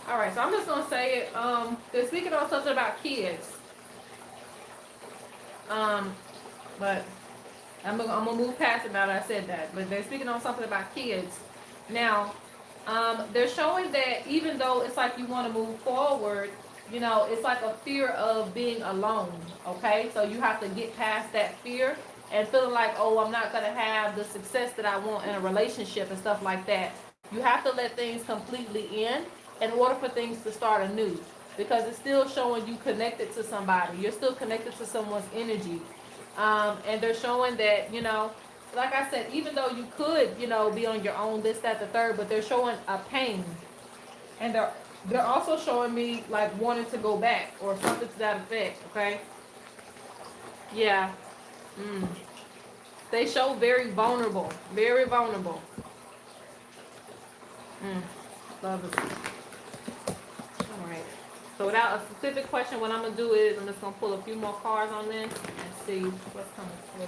All right, so I'm just gonna say it. They're speaking on something about kids. But I'm gonna move past it now that I said that. But they're speaking on something about kids. Now, they're showing that even though it's like you want to move forward, you know, it's like a fear of being alone. Okay, so you have to get past that fear and feeling like, oh, I'm not gonna have the success that I want in a relationship and stuff like that. You have to let things completely in order for things to start anew, because it's still showing you connected to somebody. You're still connected to someone's energy. And they're showing that, you know, like I said, even though you could, you know, be on your own, this, that, the third, but they're showing a pain. And they're also showing me like wanting to go back or something to that effect, okay? Yeah. They show very vulnerable. Very vulnerable. Love is. Alright. So without a specific question, what I'm gonna do is I'm just gonna pull a few more cards on this and see what's coming for you.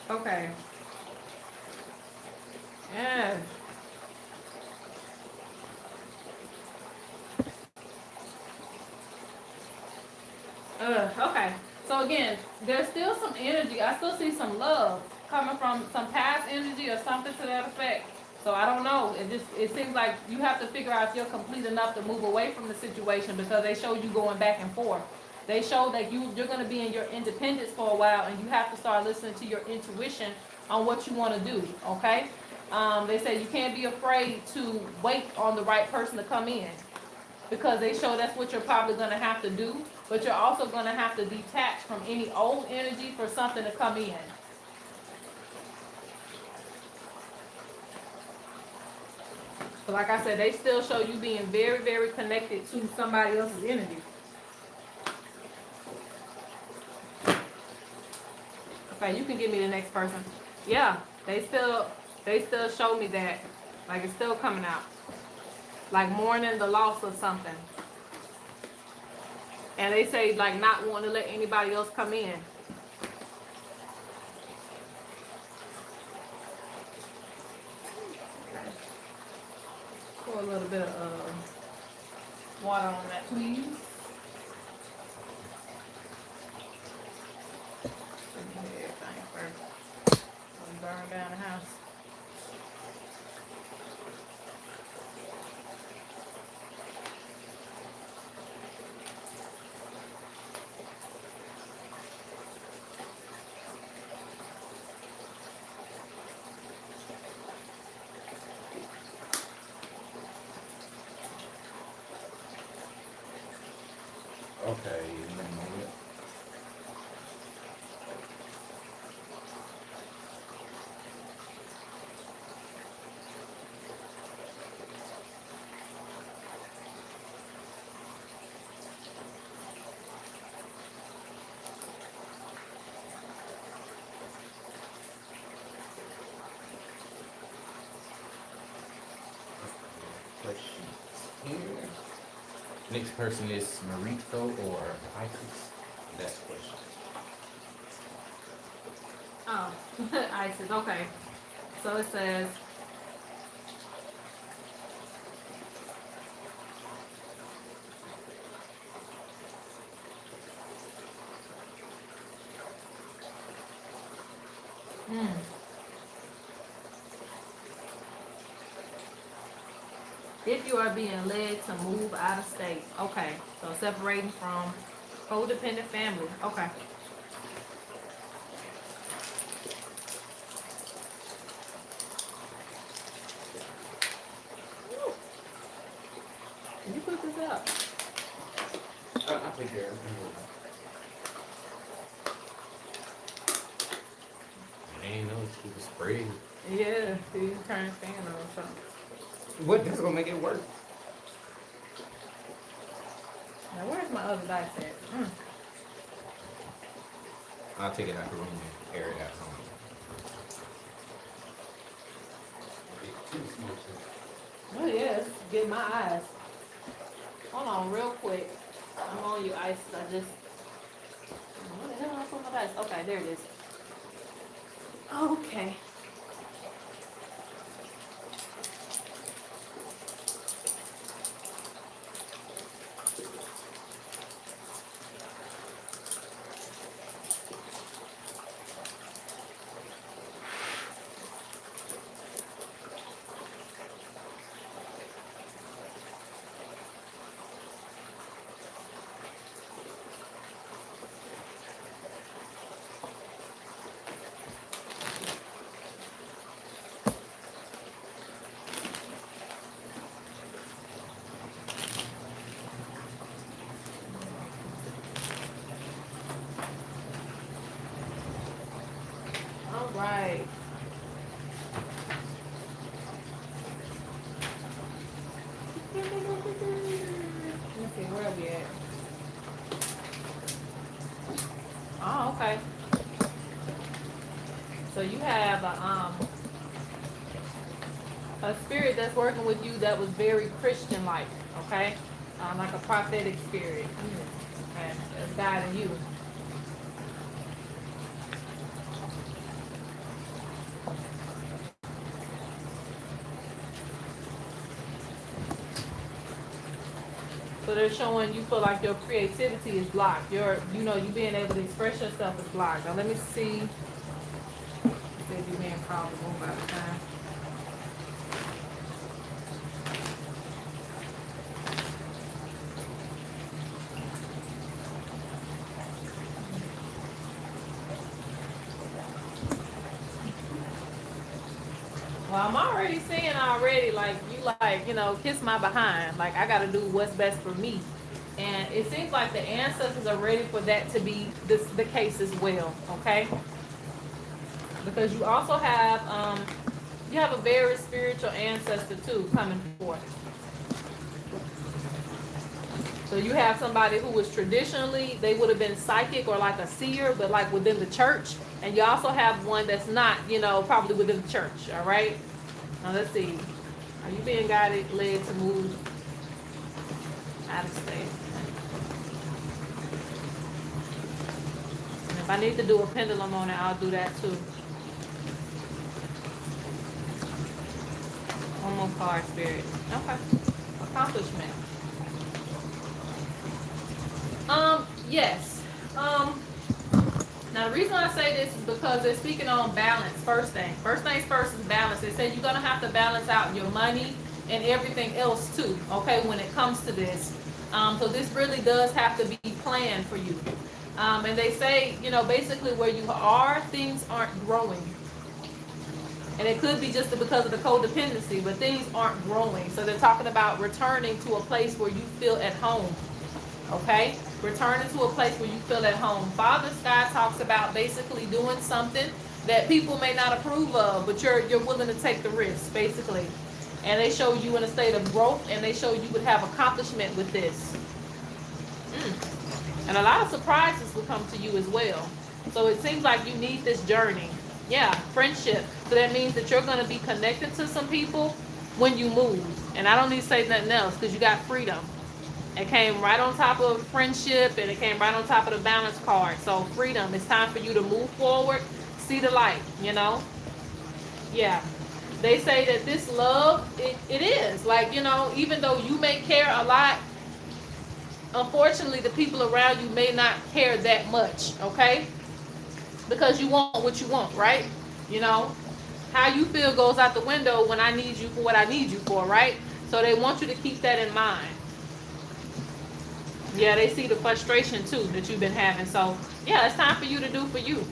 Okay. Yeah. Okay. So again, there's still some energy. I still see some love coming from some past energy or something to that effect. So I don't know. It seems like you have to figure out if you're complete enough to move away from the situation, because they show you going back and forth. They show that you're going to be in your independence for a while, and you have to start listening to your intuition on what you want to do. Okay. They say you can't be afraid to wait on the right person to come in, because they show that's what you're probably going to have to do. But you're also going to have to detach from any old energy for something to come in. So like I said, they still show you being very, very connected to somebody else's energy. Okay, you can give me the next person. Yeah, they still show me that. Like it's still coming out. Like mourning the loss of something. And they say like not wanting to let anybody else come in. Pour a little bit of water on that, please. Everything first. Burn down the house.
Okay, in a moment. Questions here. Next person is Marito or Isis. That's the question.
Oh, ISIS, okay. So it says, hmm. If you are being led to move out of state, okay. So separating from codependent family, okay. Woo. Can you put this up?
I'll take care of it. I ain't know she was spraying.
Yeah, you turn fan on or something.
What? That's gonna make it work.
Now where's my other dice at?
I'll take it out the room and air it out somewhere.
Oh yes, get my eyes. Hold on real quick. I'm on you, ISIS. I just, what the hell am I put my dice? Okay, there it is. Okay. All right. Let's see, where are we at? Oh, okay. So you have a spirit that's working with you that was very Christian-like, okay? Like a prophetic spirit. Okay, that's guiding you. So they're showing you feel like your creativity is blocked. You being able to express yourself is blocked. Now let me see if you're being probable by the time. Well, I'm already seeing kiss my behind. Like I gotta do what's best for me. And it seems like the ancestors are ready for that to be the case as well, okay? Because you also have a very spiritual ancestor too coming forth. So you have somebody who was traditionally, they would have been psychic or like a seer, but like within the church. And you also have one that's not, probably within the church, all right? Now let's see. Are you being guided, led to move out of state? And if I need to do a pendulum on it, I'll do that too. One more card, Spirit. Okay. Accomplishment. Yes. Now the reason I say this is because they're speaking on balance first thing. First things first is balance. They said you're gonna have to balance out your money and everything else too, okay, when it comes to this. So this really does have to be planned for you. And they say, basically where you are, things aren't growing. And it could be just because of the codependency, but things aren't growing. So they're talking about returning to a place where you feel at home. Okay? Returning to a place where you feel at home. Father Sky talks about basically doing something that people may not approve of, but you're willing to take the risk, basically. And they show you in a state of growth, and they show you would have accomplishment with this. And a lot of surprises will come to you as well. So it seems like you need this journey. Yeah, friendship. So that means that you're going to be connected to some people when you move. And I don't need to say nothing else because you got freedom. It came right on top of friendship, and it came right on top of the balance card. So freedom. It's time for you to move forward, see the light, you know? Yeah. They say that this love, it is. Like, you know, even though you may care a lot, unfortunately, the people around you may not care that much, okay? Because you want what you want, right? You know? How you feel goes out the window when I need you for what I need you for, right? So they want you to keep that in mind. Yeah, they see the frustration too that you've been having. So, yeah, it's time for you to do for you.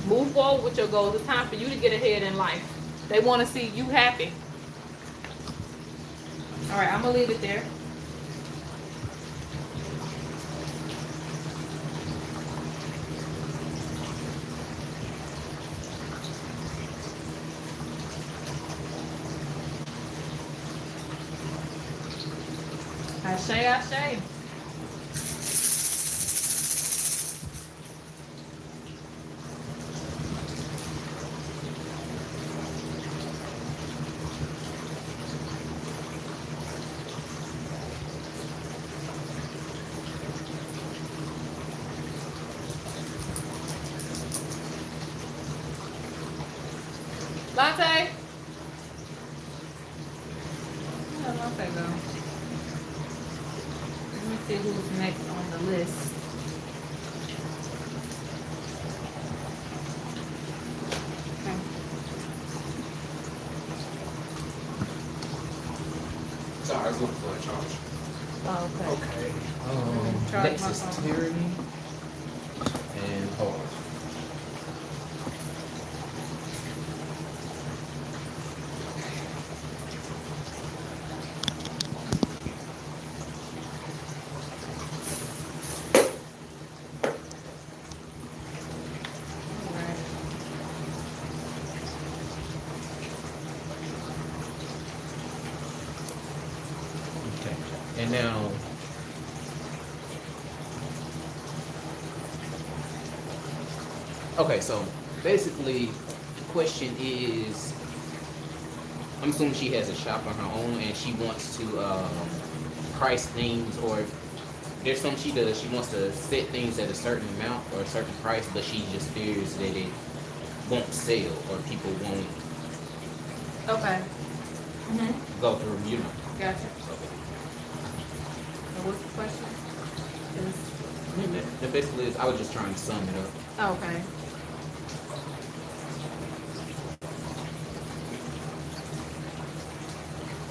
Move forward with your goals. It's time for you to get ahead in life. They want to see you happy. All right, I'm going to leave it there. Ashe, ashe. Latte? Where'd Latte go? Let me see who's next on the list. Okay.
Sorry, I was looking for a charge.
Oh, okay.
Okay.
Charge
Next
my
is
phone.
tyranny and pause.
Alright.
Okay. And now,
Okay, so basically, the question is, I'm assuming she has a shop on her own and she wants to price things, or there's something she does. She wants to set things at a certain amount or a certain price, but she just fears that it won't sell or people won't
Okay.
go through, you know.
Gotcha.
So,
So what's the question?
that basically is, I was just trying to sum it up.
Okay.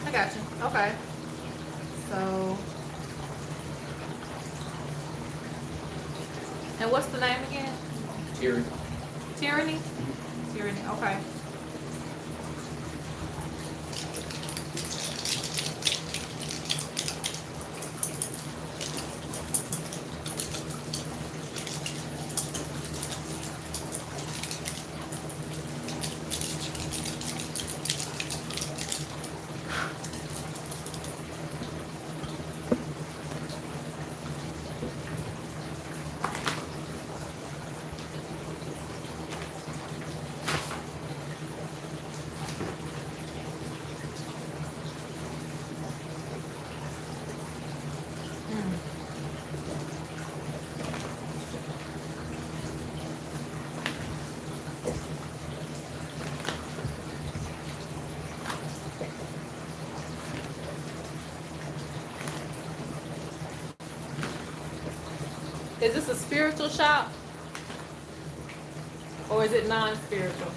I got you. Okay. So, and what's the name again?
Tyranny.
Tyranny? Tyranny. Okay. Is this a spiritual shop? Or is it non-spiritual?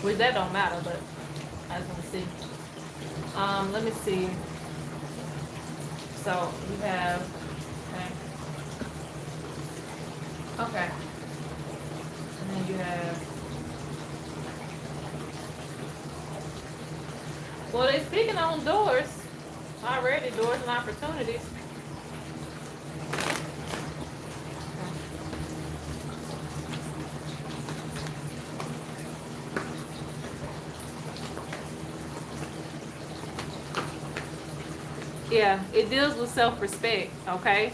Which that don't matter, but I just want to see. Let me see. So you have, okay. And then you have, well, they're speaking on doors already, doors and opportunities. Yeah, it deals with self-respect, okay?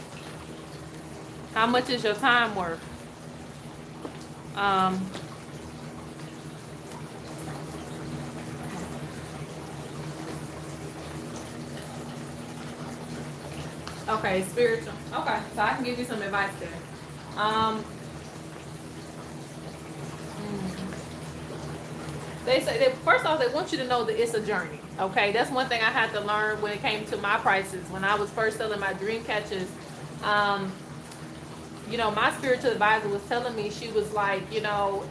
How much is your time worth? Okay, spiritual. Okay, so I can give you some advice there. they say that first off, they want you to know that it's a journey. Okay, that's one thing I had to learn when it came to my prices. When I was first selling my dream catches, you know, my spiritual advisor was telling me, she was like, you know,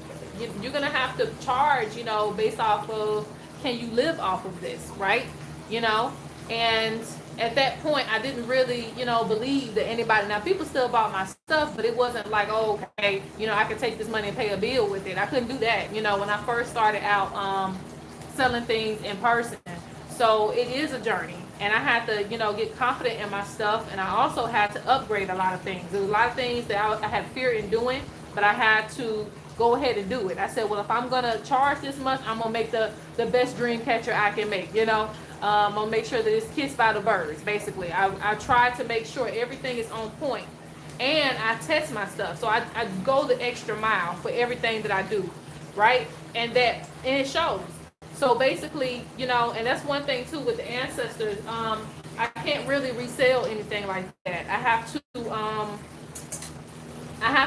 you're gonna have to charge, you know, based off of, can you live off of this, right? You know, and at that point, I didn't really, you know, believe that anybody. Now, people still bought my stuff, but it wasn't like, oh, okay, you know, I could take this money and pay a bill with it. I couldn't do that, you know, when I first started out selling things in person. So it is a journey, and I had to, you know, get confident in my stuff, and I also had to upgrade a lot of things. There was a lot of things that I had fear in doing, but I had to go ahead and do it. I said, well, if I'm gonna charge this much, I'm gonna make the best dream catcher I can make, you know. I'm gonna make sure that it's kissed by the birds, basically. I try to make sure everything is on point, and I test my stuff. So I go the extra mile for everything that I do, right? And it shows. So basically, you know, and that's one thing too with the ancestors. I can't really resell anything like that. I have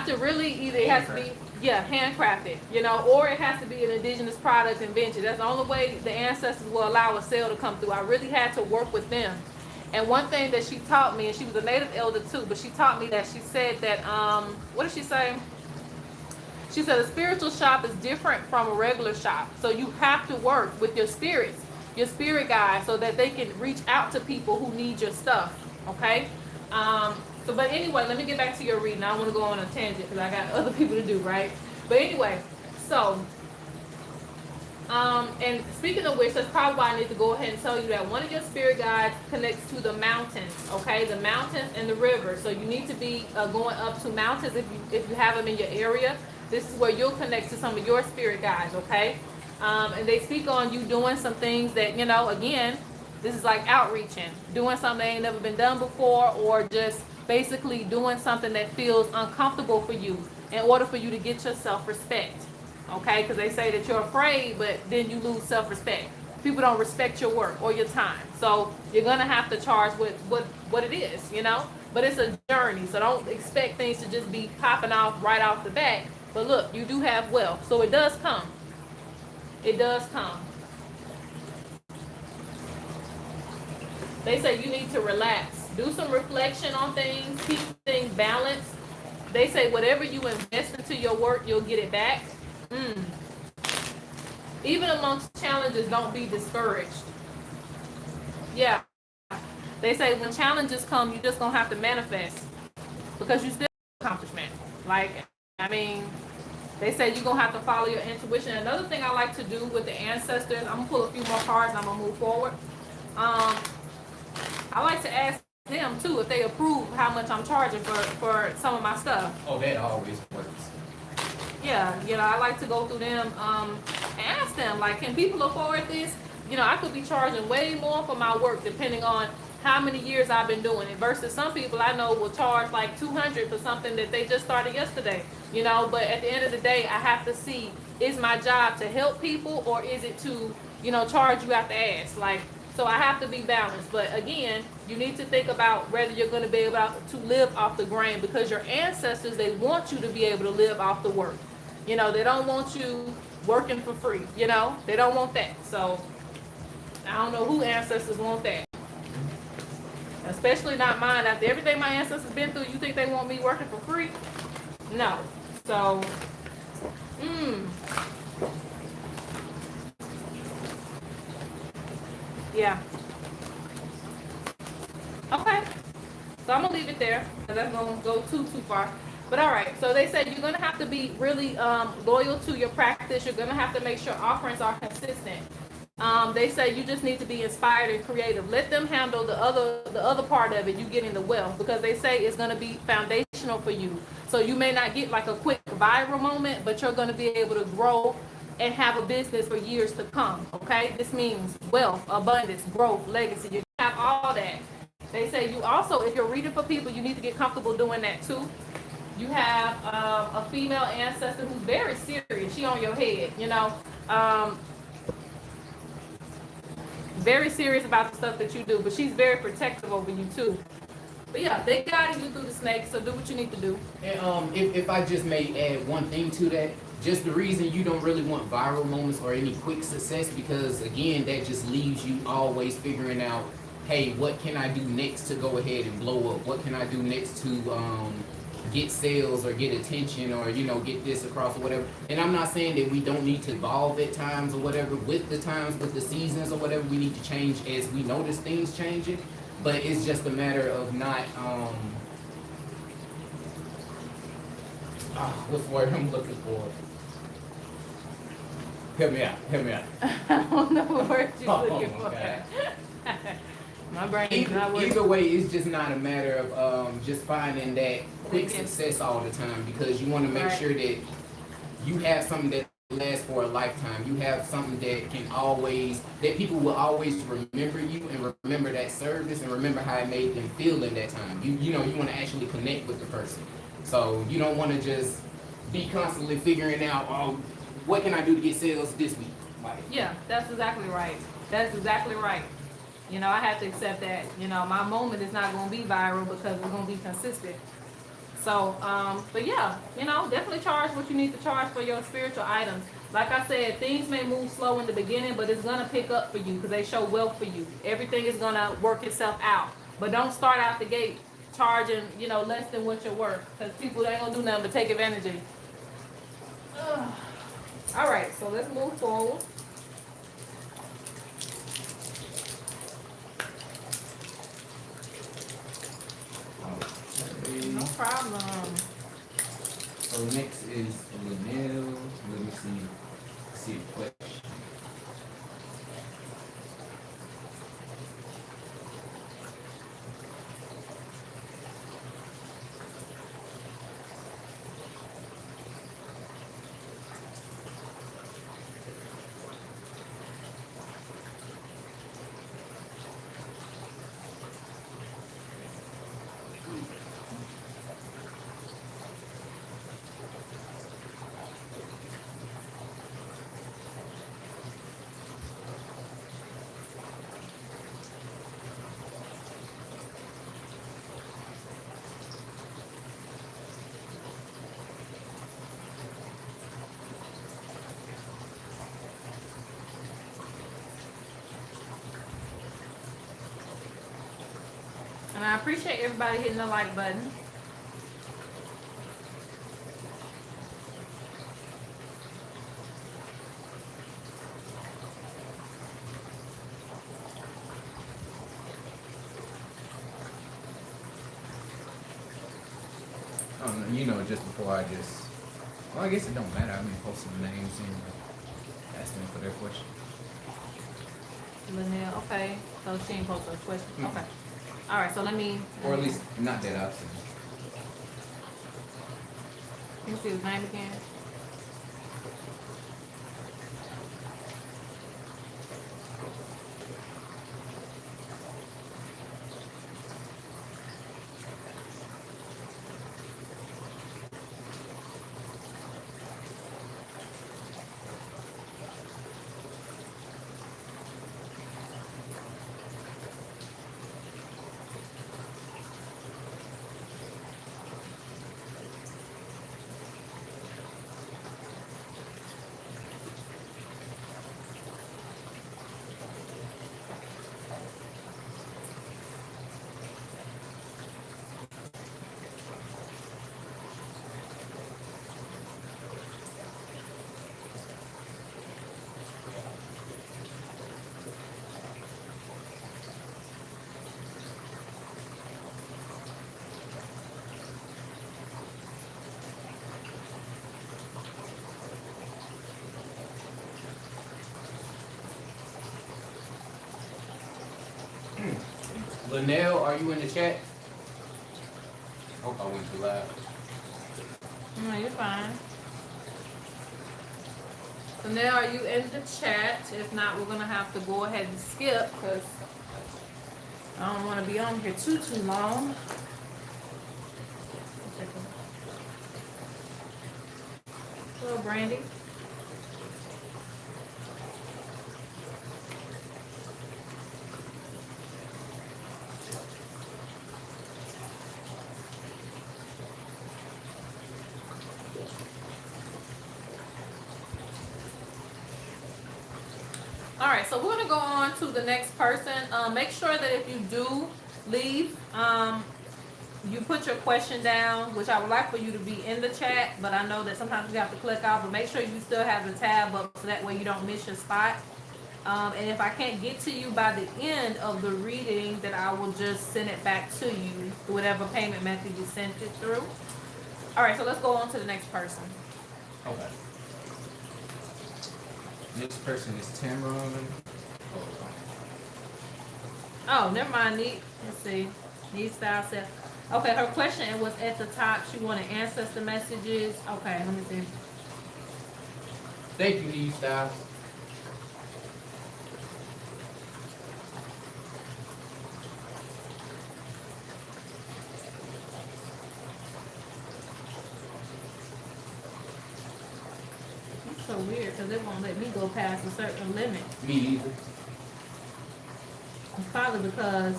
to really either, it has to be, yeah, handcrafted, you know, or it has to be an indigenous product invention. That's the only way the ancestors will allow a sale to come through. I really had to work with them. And one thing that she taught me, and she was a native elder too, but she taught me that, she said that, what did she say? She said a spiritual shop is different from a regular shop. So you have to work with your spirits, your spirit guides, so that they can reach out to people who need your stuff, okay? So, but anyway, let me get back to your reading. I don't want to go on a tangent because I got other people to do, right? But anyway, so, and speaking of which, that's probably why I need to go ahead and tell you that one of your spirit guides connects to the mountains, okay? The mountains and the river. So you need to be going up to mountains if you have them in your area. This is where you'll connect to some of your spirit guides, okay? And they speak on you doing some things that, you know, again, this is like outreaching, doing something that ain't never been done before, or just basically doing something that feels uncomfortable for you in order for you to get your self-respect, okay? Because they say that you're afraid, but then you lose self-respect. People don't respect your work or your time. So you're gonna have to charge with what it is, you know? But it's a journey, so don't expect things to just be popping off right off the bat. But look, you do have wealth, so it does come. It does come. They say you need to relax. Do some reflection on things. Keep things balanced. They say whatever you invest into your work, you'll get it back. Even amongst challenges, don't be discouraged. Yeah. They say when challenges come, you're just going to have to manifest, because you still have accomplishment. Like, I mean, they say you're going to have to follow your intuition. Another thing I like to do with the ancestors, I'm going to pull a few more cards and I'm going to move forward. I like to ask them too if they approve how much I'm charging for some of my stuff.
Oh, that always works.
Yeah, you know, I like to go through them and ask them, like, can people afford this? You know, I could be charging way more for my work depending on how many years I've been doing it, versus some people I know will charge like $200 for something that they just started yesterday, you know. But at the end of the day, I have to see, is my job to help people, or is it to, you know, charge you out the ass? Like, so I have to be balanced. But again, you need to think about whether you're going to be able to live off the grain, because your ancestors, they want you to be able to live off the work. You know, they don't want you working for free, you know, they don't want that. So I don't know who ancestors want that. Especially not mine. After everything my ancestors been through, you think they want me working for free? No. So, yeah. Okay. So I'm gonna leave it there, because that's gonna go too far. But all right. So they said you're gonna have to be really loyal to your practice. You're gonna have to make sure offerings are consistent. They say you just need to be inspired and creative. Let them handle the other part of it, you getting the wealth, because they say it's going to be foundational for you. So you may not get like a quick viral moment, but you're going to be able to grow and have a business for years to come. Okay, this means wealth, abundance, growth, legacy. You have all that. They say you also, if you're reading for people, you need to get comfortable doing that too. You have a female ancestor who's very serious. She on your head, you know. Very serious about the stuff that you do, but she's very protective over you too. But yeah, they guided you through the snake, so do what you need to do.
And if I just may add one thing to that, Just the reason you don't really want viral moments or any quick success, because again, that just leaves you always figuring out, hey, what can I do next to go ahead and blow up? What can I do next to get sales or get attention or get this across or whatever. And I'm not saying that we don't need to evolve at times or whatever with the times, with the seasons or whatever. We need to change as we notice things changing, but it's just a matter of not what's the word I'm looking for? Help me out.
I don't know what word you're
Oh,
looking for.
okay.
My brain is not working.
Either way, it's just not a matter of just finding that quick success all the time, because you want to make sure that you have something that lasts for a lifetime. You have something that people will always remember you and remember that service and remember how it made them feel in that time. You want to actually connect with the person. So you don't want to just be constantly figuring out, oh, what can I do to get sales this week?
Yeah, that's exactly right. That's exactly right. I have to accept that. My moment is not going to be viral because it's going to be consistent. So, but yeah, definitely charge what you need to charge for your spiritual items. Like I said, things may move slow in the beginning, but it's going to pick up for you because they show wealth for you. Everything is going to work itself out. But don't start out the gate charging, less than what you're worth, because people ain't going to do nothing but take advantage of you. All right, so let's move forward. No problem.
So next is Linnell. Let me see the question.
And I appreciate everybody hitting the like button.
Just before I guess it don't matter. I mean, post some names and ask them for their question.
Linnell, okay. So she ain't posted a question.
Mm-hmm.
Okay. All right, so let me.
Or at least not that I've seen.
Let me see his name again.
Linnell, are you in the chat? Hope I went too loud.
No, you're fine. So now are you in the chat? If not, we're gonna have to go ahead and skip because I don't want to be on here too long. Hello, Brandy. All right, so we're gonna go on to the next person. Make sure that if you do leave, you put your question down, which I would like for you to be in the chat, but I know that sometimes you have to click out, but make sure you still have the tab up so that way you don't miss your spot. And if I can't get to you by the end of the reading, then I will just send it back to you through whatever payment method you sent it through. All right, so let's go on to the next person.
Okay. Next person is Tamron.
Oh, never mind, Neat. Let's see. Neat style set. Okay, her question was at the top. She wanted ancestor messages. Okay, let me see.
Thank you, Eve Styles.
It's so weird because it won't let me go past a certain limit.
Me either.
It's probably because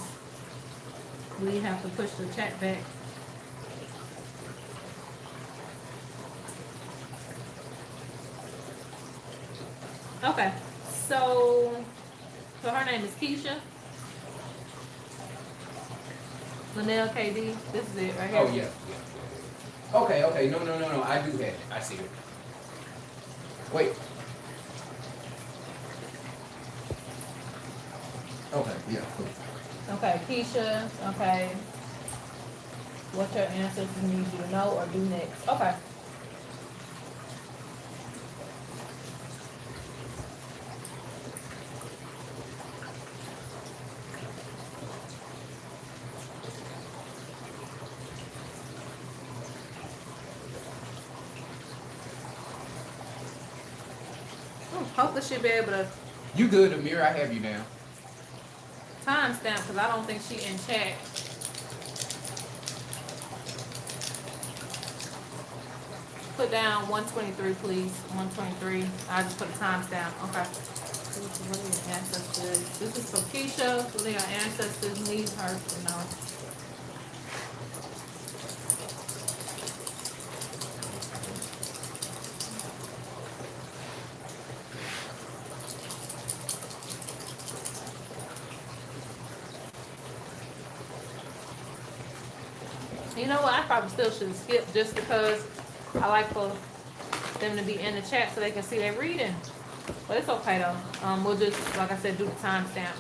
we have to push the chat back. Okay, so her name is Keisha. Linnell KD. This is it right here.
Oh yeah, yeah. Okay. No. I do have it. I see it. Wait.
Okay, yeah, cool.
Okay, Keisha. Okay. What your ancestors need you to know or do next. Okay. Hopefully she'll be able to
You good, Amir? I have you down.
timestamp because I don't think she in chat. Put down 123, please. 123. I just put a timestamp. Okay. What are your ancestors? This is for Keisha. What are your ancestors need her to know? You know what? I probably still should skip just because I like for them to be in the chat so they can see their reading. But it's okay though. We'll just, like I said, do the timestamp.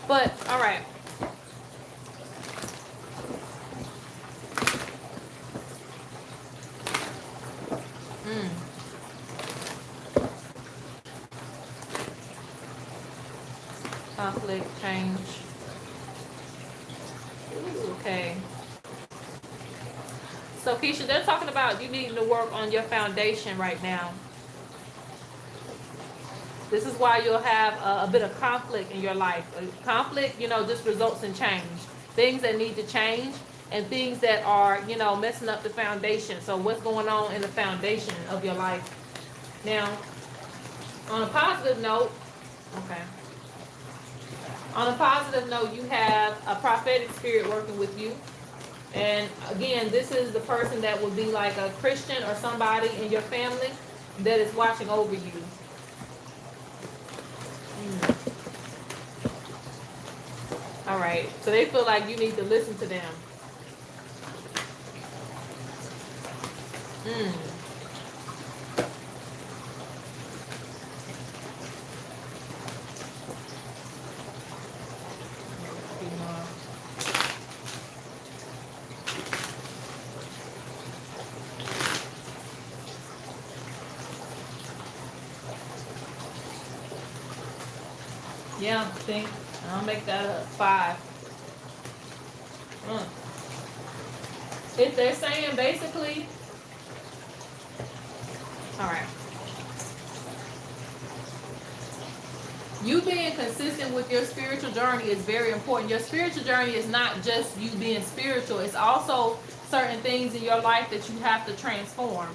But all right. Conflict, change. Ooh, okay. So Keisha, they're talking about you needing to work on your foundation right now. This is why you'll have a bit of conflict in your life. Conflict, just results in change. Things that need to change and things that are, messing up the foundation. So what's going on in the foundation of your life? Now, on a positive note, okay. On a positive note, you have a prophetic spirit working with you. And again, this is the person that would be like a Christian or somebody in your family that is watching over you. All right, so they feel like you need to listen to them. Yeah, see, I'll make that a 5. If they're saying basically, all right, you being consistent with your spiritual journey is very important. Your spiritual journey is not just you being spiritual, it's also certain things in your life that you have to transform.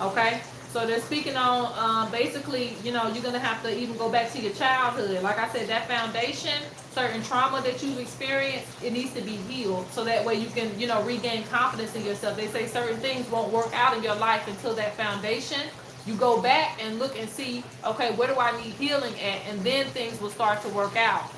Okay? So they're speaking on basically, you're going to have to even go back to your childhood. Like I said, that foundation, certain trauma that you've experienced, it needs to be healed. So that way you can, regain confidence in yourself. They say certain things won't work out in your life until that foundation you go back and look and see, okay, where do I need healing at? And then things will start to work out.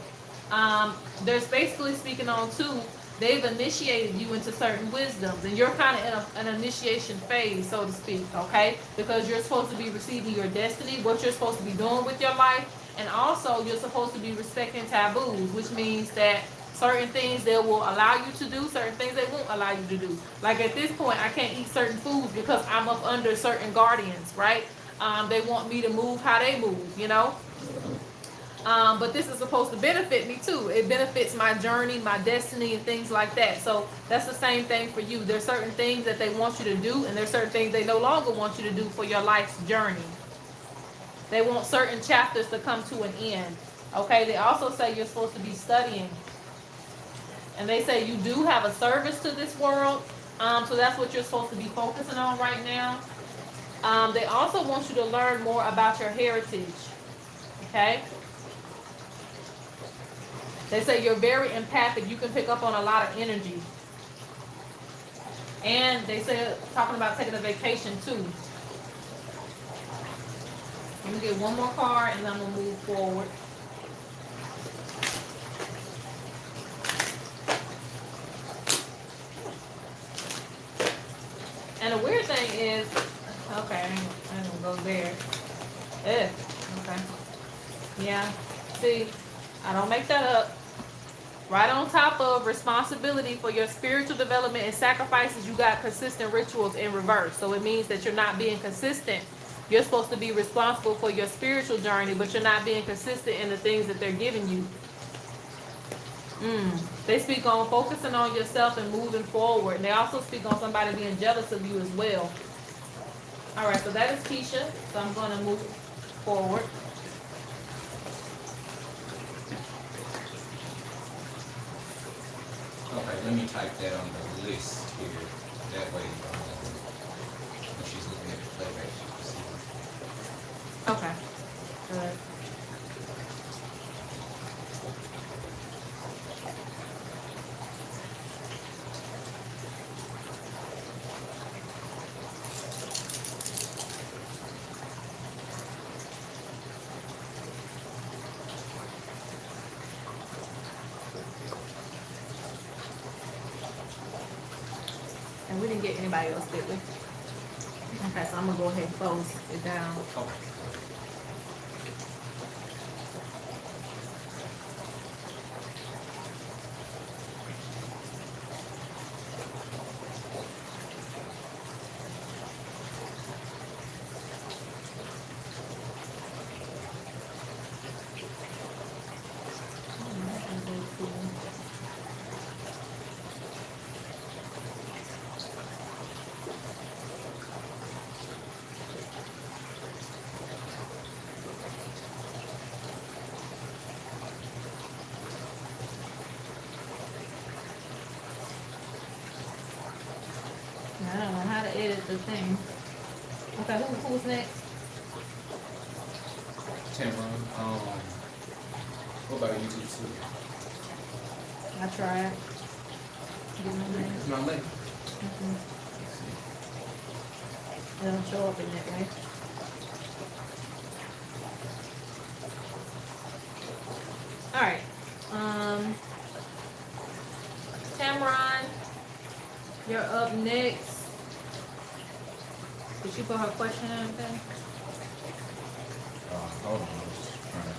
There's basically speaking on too, they've initiated you into certain wisdoms, and you're kind of in an initiation phase, so to speak, okay? Because you're supposed to be receiving your destiny, what you're supposed to be doing with your life, and also you're supposed to be respecting taboos, which means that certain things they will allow you to do, certain things they won't allow you to do. Like at this point, I can't eat certain foods because I'm up under certain guardians, right? They want me to move how they move, you know? But this is supposed to benefit me too. It benefits my journey, my destiny, and things like that. So that's the same thing for you. There's certain things that they want you to do, and there's certain things they no longer want you to do for your life's journey. They want certain chapters to come to an end. Okay, they also say you're supposed to be studying. And they say you do have a service to this world. So that's what you're supposed to be focusing on right now. They also want you to learn more about your heritage. Okay? They say you're very empathic. You can pick up on a lot of energy. And they say, talking about taking a vacation too. Let me get one more card and then I'm going to move forward. And the weird thing is, okay, I'm going to go there. Okay. Yeah. See, I don't make that up. Right on top of responsibility for your spiritual development and sacrifices, you got consistent rituals in reverse. So it means that you're not being consistent. You're supposed to be responsible for your spiritual journey, but you're not being consistent in the things that they're giving you. They speak on focusing on yourself and moving forward. And they also speak on somebody being jealous of you as well. All right, so that is Keisha. So I'm going to move forward.
Okay, let me type that on the list here. That way, when she's looking at the playback, she can see.
Okay. Good. And we didn't get anybody else, did we? Okay, so I'm gonna go ahead and close it down.
Okay.
I don't know how to edit the thing. Okay, who's next?
Tamron, what about YouTube too?
I tried. Give me a name.
It's not late.
It don't show up in that, right? Alright. Tamron, you're up next. Did she put her question in anything?
Hold on, I was just trying to.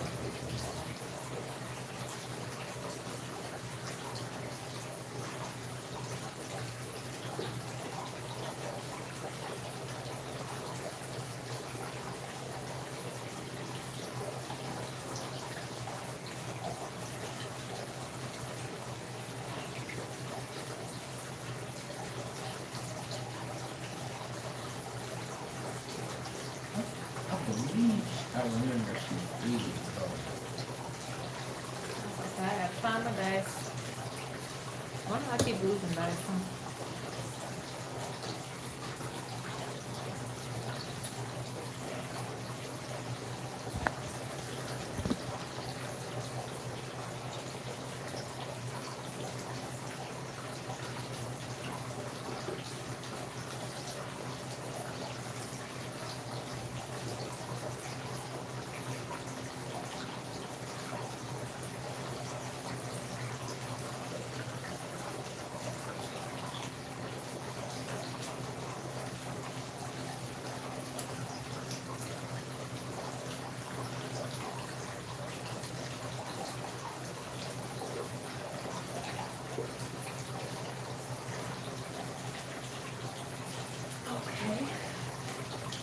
I remember she really told.
Okay, I gotta find my dice. Why do I keep losing dice, huh?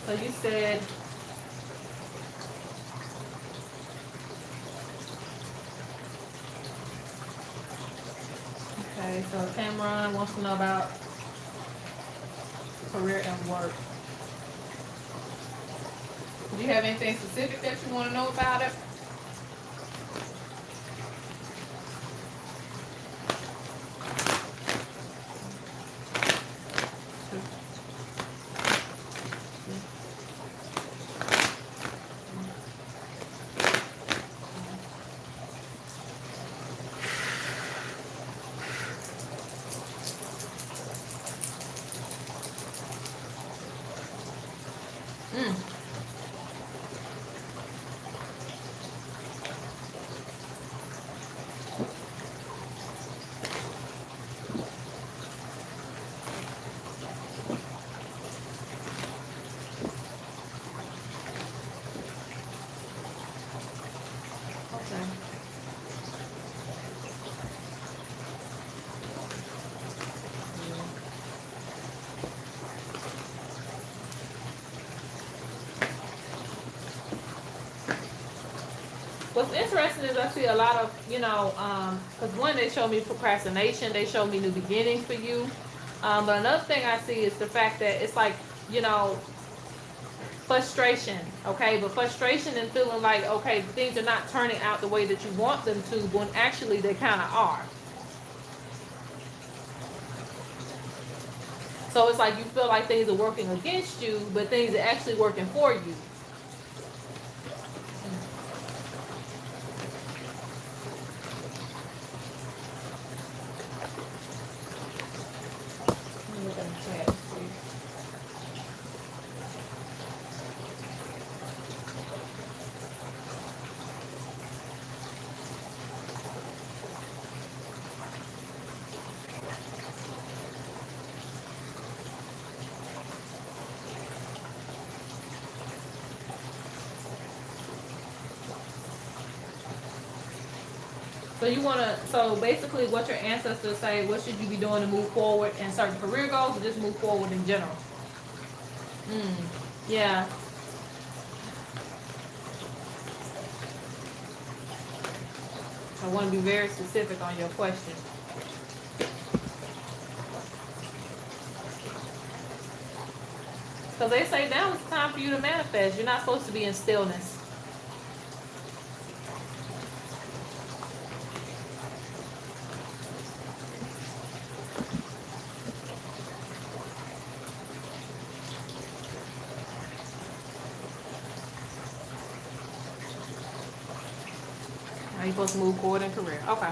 So you said. Okay, so Cameron wants to know about career and work. Do you have anything specific that you want to know about it? Mm. Okay. What's interesting is I see a lot of, because one, they show me procrastination, they show me new beginnings for you. But another thing I see is the fact that it's like, frustration, okay? But frustration and feeling like, okay, things are not turning out the way that you want them to, when actually they kind of are. So it's like you feel like things are working against you, but things are actually working for you. Let me look at the chat, see. So basically what your ancestors say, what should you be doing to move forward in certain career goals, or just move forward in general? Yeah. I want to be very specific on your question. Because they say now it's time for you to manifest. You're not supposed to be in stillness. Now you're supposed to move forward in career. Okay.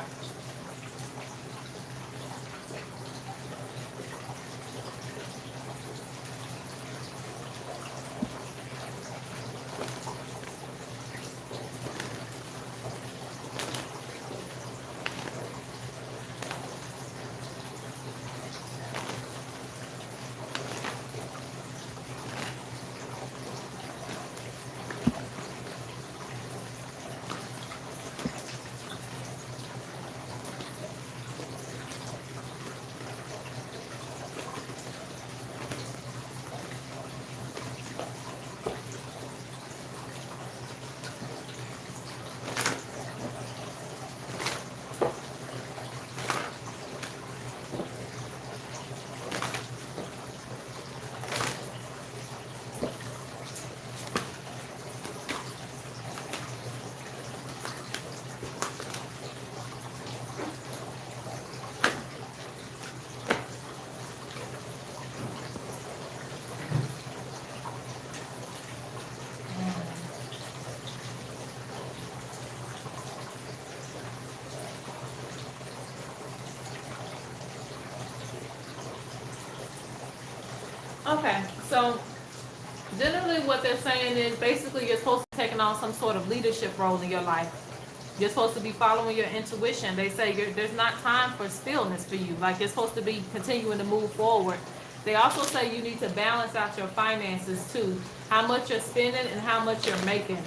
Okay, so generally what they're saying is basically you're supposed to be taking on some sort of leadership role in your life. You're supposed to be following your intuition. They say there's not time for stillness for you. Like you're supposed to be continuing to move forward. They also say you need to balance out your finances too. How much you're spending and how much you're making.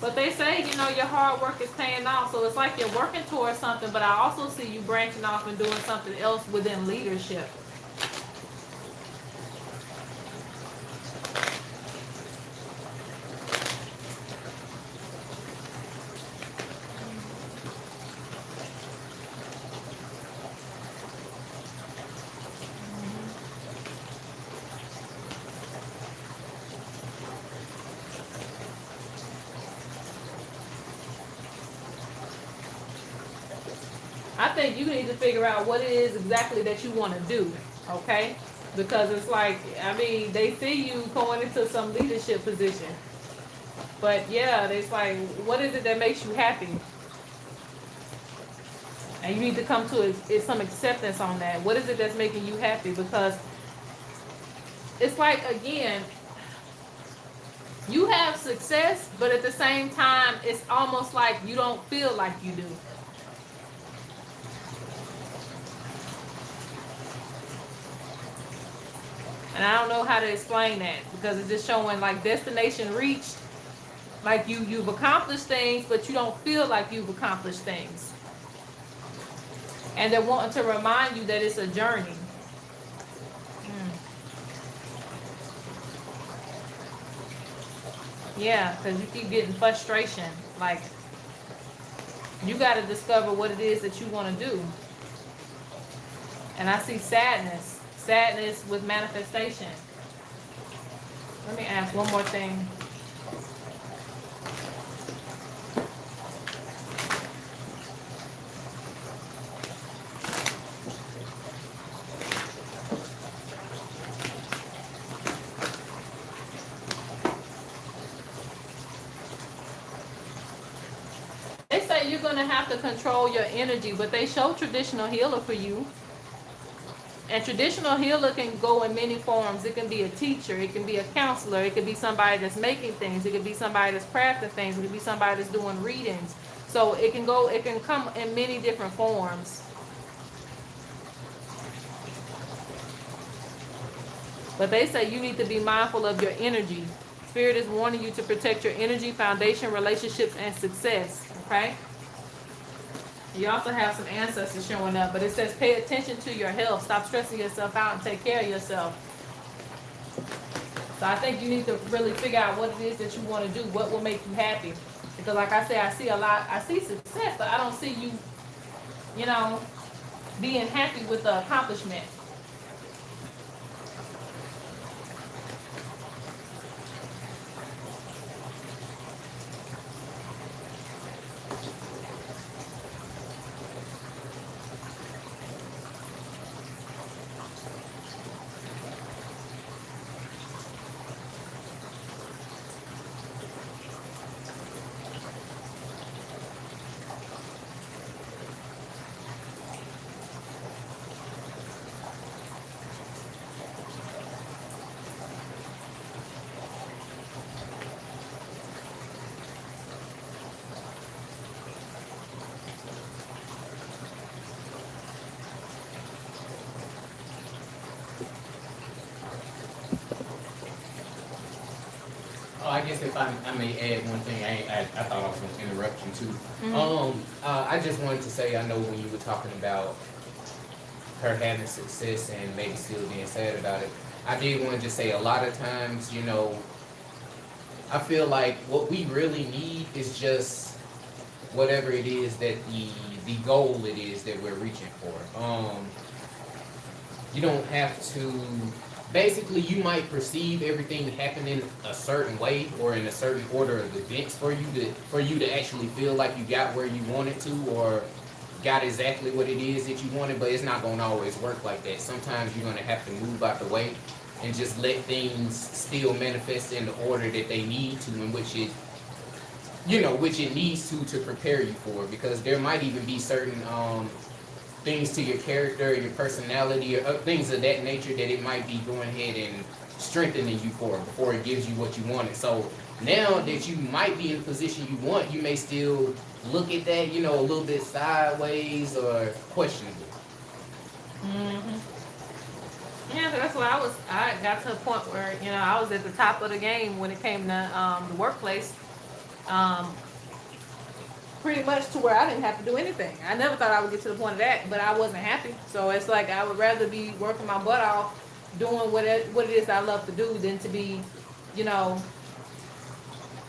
But they say, your hard work is paying off. So it's like you're working towards something, but I also see you branching off and doing something else within leadership. I think you need to figure out what it is exactly that you want to do, okay? Because it's like, I mean, they see you going into some leadership position. But yeah, it's like, what is it that makes you happy? And you need to come to some acceptance on that. What is it that's making you happy? Because it's like, again, you have success, but at the same time, it's almost like you don't feel like you do. And I don't know how to explain that because it's just showing like destination reached, like you've accomplished things, but you don't feel like you've accomplished things. And they're wanting to remind you that it's a journey. Yeah, because you keep getting frustration. Like, you got to discover what it is that you want to do. And I see sadness. Sadness with manifestation. Let me ask one more thing. They say you're going to have to control your energy, but they show traditional healer for you. And traditional healer can go in many forms. It can be a teacher, it can be a counselor, it could be somebody that's making things, it could be somebody that's crafting things, it could be somebody that's doing readings. So it can come in many different forms. But they say you need to be mindful of your energy. Spirit is warning you to protect your energy, foundation, relationships, and success. Okay? You also have some ancestors showing up, but it says pay attention to your health. Stop stressing yourself out and take care of yourself. So I think you need to really figure out what it is that you want to do, what will make you happy. Because like I say, I see success, but I don't see you, being happy with the accomplishment.
I guess if I may add one thing, I thought I was going to interrupt you too. I just wanted to say, I know when you were talking about her having success and maybe still being sad about it, I did want to just say a lot of times, I feel like what we really need is just whatever it is that the goal it is that we're reaching for. You don't have to. Basically, you might perceive everything happening a certain way or in a certain order of events for you to actually feel like you got where you wanted to or got exactly what it is that you wanted, but it's not going to always work like that. Sometimes you're going to have to move out the way and just let things still manifest in the order that they need to, in which it needs to prepare you for, because there might even be certain things to your character, your personality, or things of that nature that it might be going ahead and strengthening you for before it gives you what you wanted. So now that you might be in the position you want, you may still look at that, a little bit sideways or questionable.
Yeah, that's why I got to a point where, I was at the top of the game when it came to the workplace. Pretty much to where I didn't have to do anything. I never thought I would get to the point of that, but I wasn't happy. So it's like I would rather be working my butt off doing what it is I love to do than to be,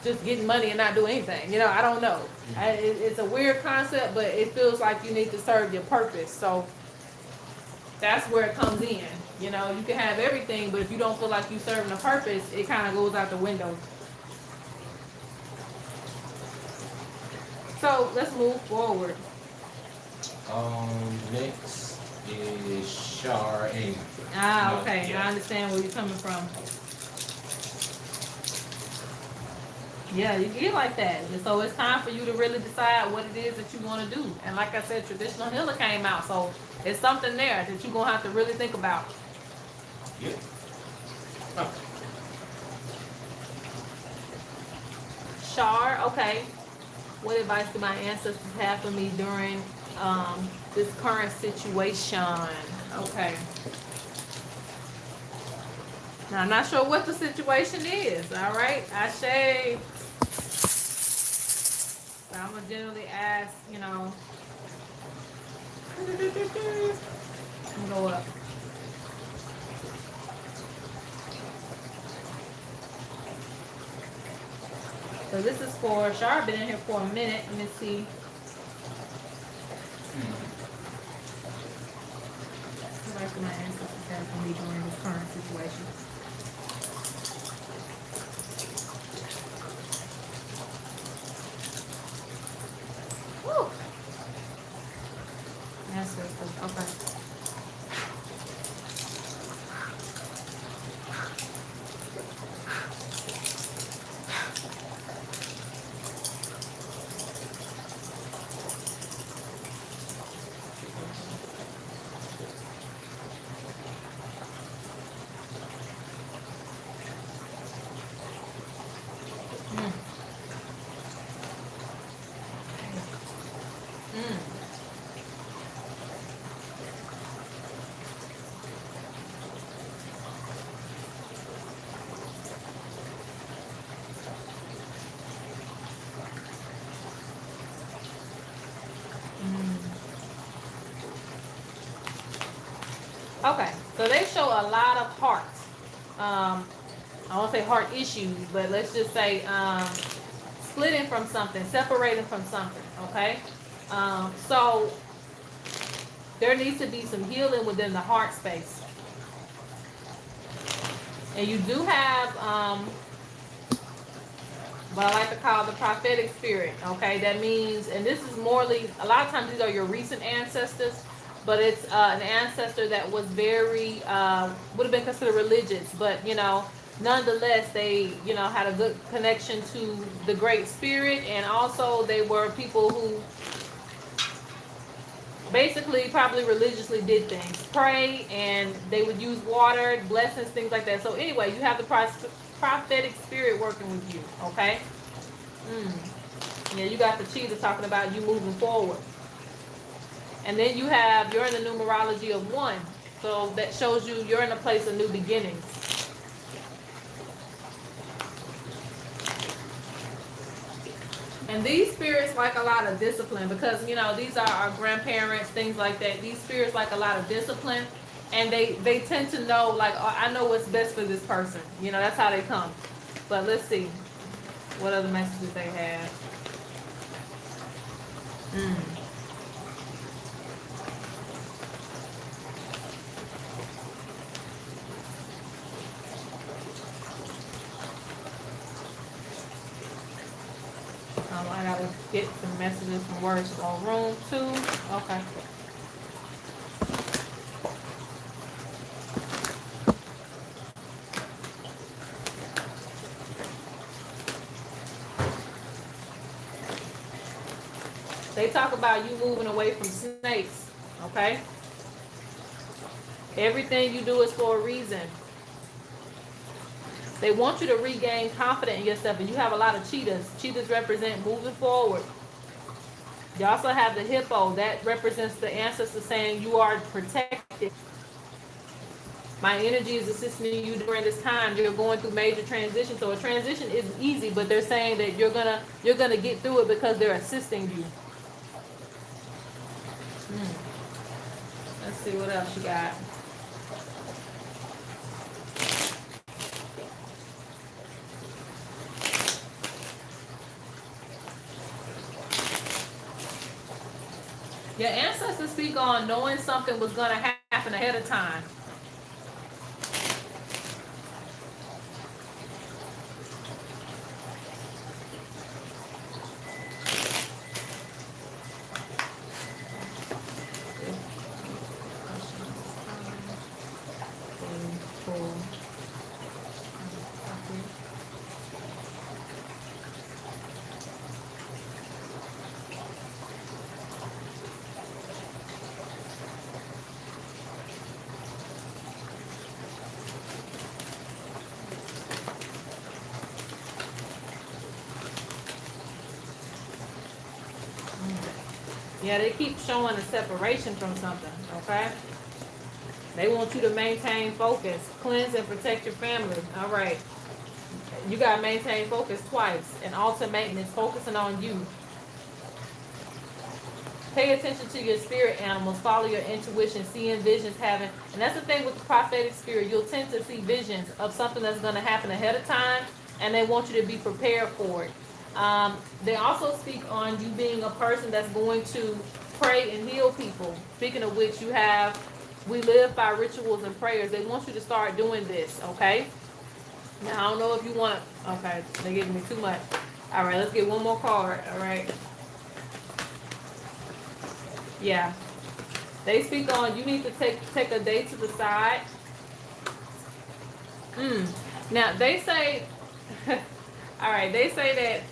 just getting money and not doing anything. I don't know. It's a weird concept, but it feels like you need to serve your purpose. So that's where it comes in. You can have everything, but if you don't feel like you're serving a purpose, it kind of goes out the window. So let's move forward.
Next is Shar A.
Ah,
No,
okay,
yeah.
I understand where you're coming from. Yeah, you get like that. And so it's time for you to really decide what it is that you want to do. And like I said, traditional healer came out, so it's something there that you're gonna have to really think about.
Yep.
Shar, okay. What advice do my ancestors have for me during this current situation? Okay. Now I'm not sure what the situation is. All right, Ashe. So I'm gonna generally ask, you know. I'm gonna go up. So this is for Shar. Been in here for a minute. Let me see. What advice do my ancestors have for me during this current situation? Woo. Ancestors. Okay. Mm. Mm. Okay, so they show a lot of heart. I won't say heart issues, but let's just say splitting from something, separating from something. Okay, so there needs to be some healing within the heart space, and you do have what I like to call the prophetic spirit. Okay, that means, and this is morely. A lot of times these are your recent ancestors. But it's an ancestor that was very, would have been considered religious, but nonetheless, they, had a good connection to the Great Spirit, and also they were people who basically probably religiously did things, pray, and they would use water, blessings, things like that. So anyway, you have the prophetic spirit working with you, okay? Yeah, you got the cheetah talking about you moving forward. And then you're in the numerology of 1. So that shows you're in a place of new beginnings. And these spirits like a lot of discipline because, these are our grandparents, things like that. These spirits like a lot of discipline. And they tend to know, like, oh, I know what's best for this person. That's how they come. But let's see what other messages they have. I gotta get some messages from words on room 2. Okay. They talk about you moving away from snakes. Okay. Everything you do is for a reason. They want you to regain confidence in yourself, and you have a lot of cheetahs. Cheetahs represent moving forward. You also have the hippo. That represents the ancestors saying you are protected. My energy is assisting you during this time. You're going through major transition. So a transition isn't easy, but they're saying that you're gonna get through it because they're assisting you. Let's see what else you got. Your ancestors speak on knowing something was going to happen ahead of time. Yeah, they keep showing a separation from something, okay? They want you to maintain focus, cleanse and protect your family. All right. You gotta maintain focus twice. And alter maintenance, focusing on you. Pay attention to your spirit animals, follow your intuition, seeing visions, having, and that's the thing with the prophetic spirit, you'll tend to see visions of something that's gonna happen ahead of time, and they want you to be prepared for it. They also speak on you being a person that's going to pray and heal people. Speaking of which, we live by rituals and prayers. They want you to start doing this, okay? Now, I don't know if you want, okay, they're giving me too much. All right, let's get one more card, all right? Yeah. They speak on you need to take a day to the side. Now, they say, all right, they say that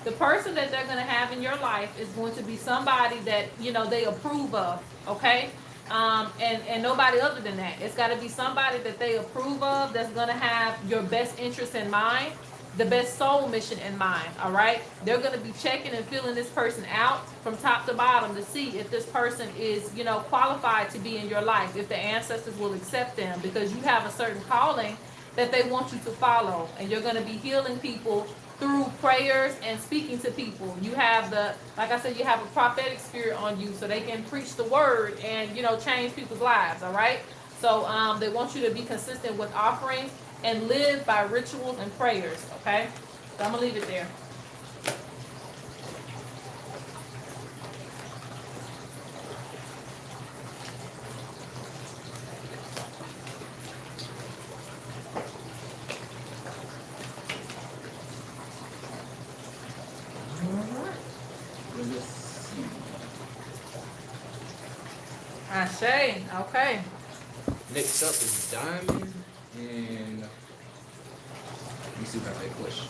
the person that they're going to have in your life is going to be somebody that, you know, they approve of, okay? And nobody other than that. It's got to be somebody that they approve of that's going to have your best interest in mind, the best soul mission in mind, all right? They're going to be checking and feeling this person out from top to bottom to see if this person is, you know, qualified to be in your life, if the ancestors will accept them, because you have a certain calling that they want you to follow, and you're going to be healing people through prayers and speaking to people. You have like I said, you have a prophetic spirit on you, so they can preach the word and, you know, change people's lives, all right? So they want you to be consistent with offerings and live by rituals and prayers, okay? So I'm gonna leave it there. Ashe, okay.
Next up is Diamond.
And let me see about that question.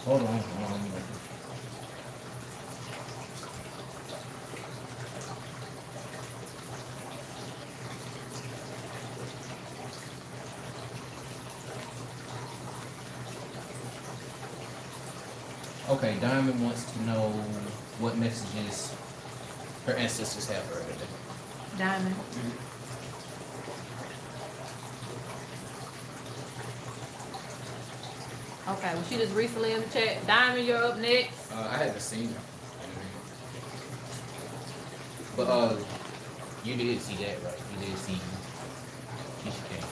Hold on. Okay, Diamond wants to know what messages her ancestors have for her today.
Diamond. Okay, well, she just recently in the chat. Diamond, you're up next.
I haven't seen her.
But you did see that, right? You did see Keisha came.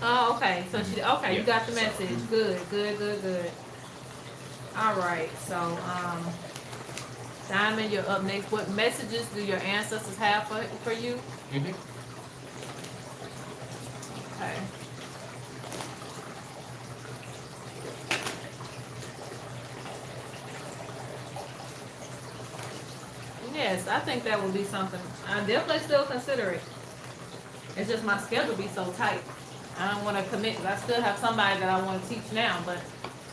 Oh, okay. So she, okay, you
Yeah.
got the message. Good. All right. So, Diamond, you're up next. What messages do your ancestors have for you?
Mm-hmm.
Okay. Yes, I think that would be something. I definitely still consider it. It's just my schedule be so tight. I don't want to commit because I still have somebody that I want to teach now, but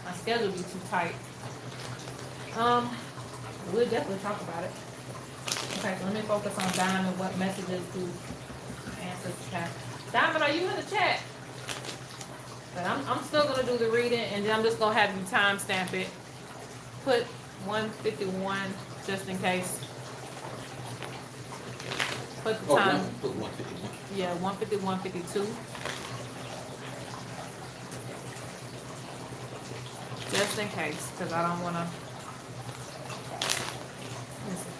my schedule be too tight. We'll definitely talk about it. Okay, so let me focus on Diamond. What messages do ancestors have? Diamond, are you in the chat? But I'm still gonna do the reading, and then I'm just gonna have you timestamp it. Put 151 just in case. Put the time.
Put 151.
Yeah, 151, 52. Just in case, because I don't want to.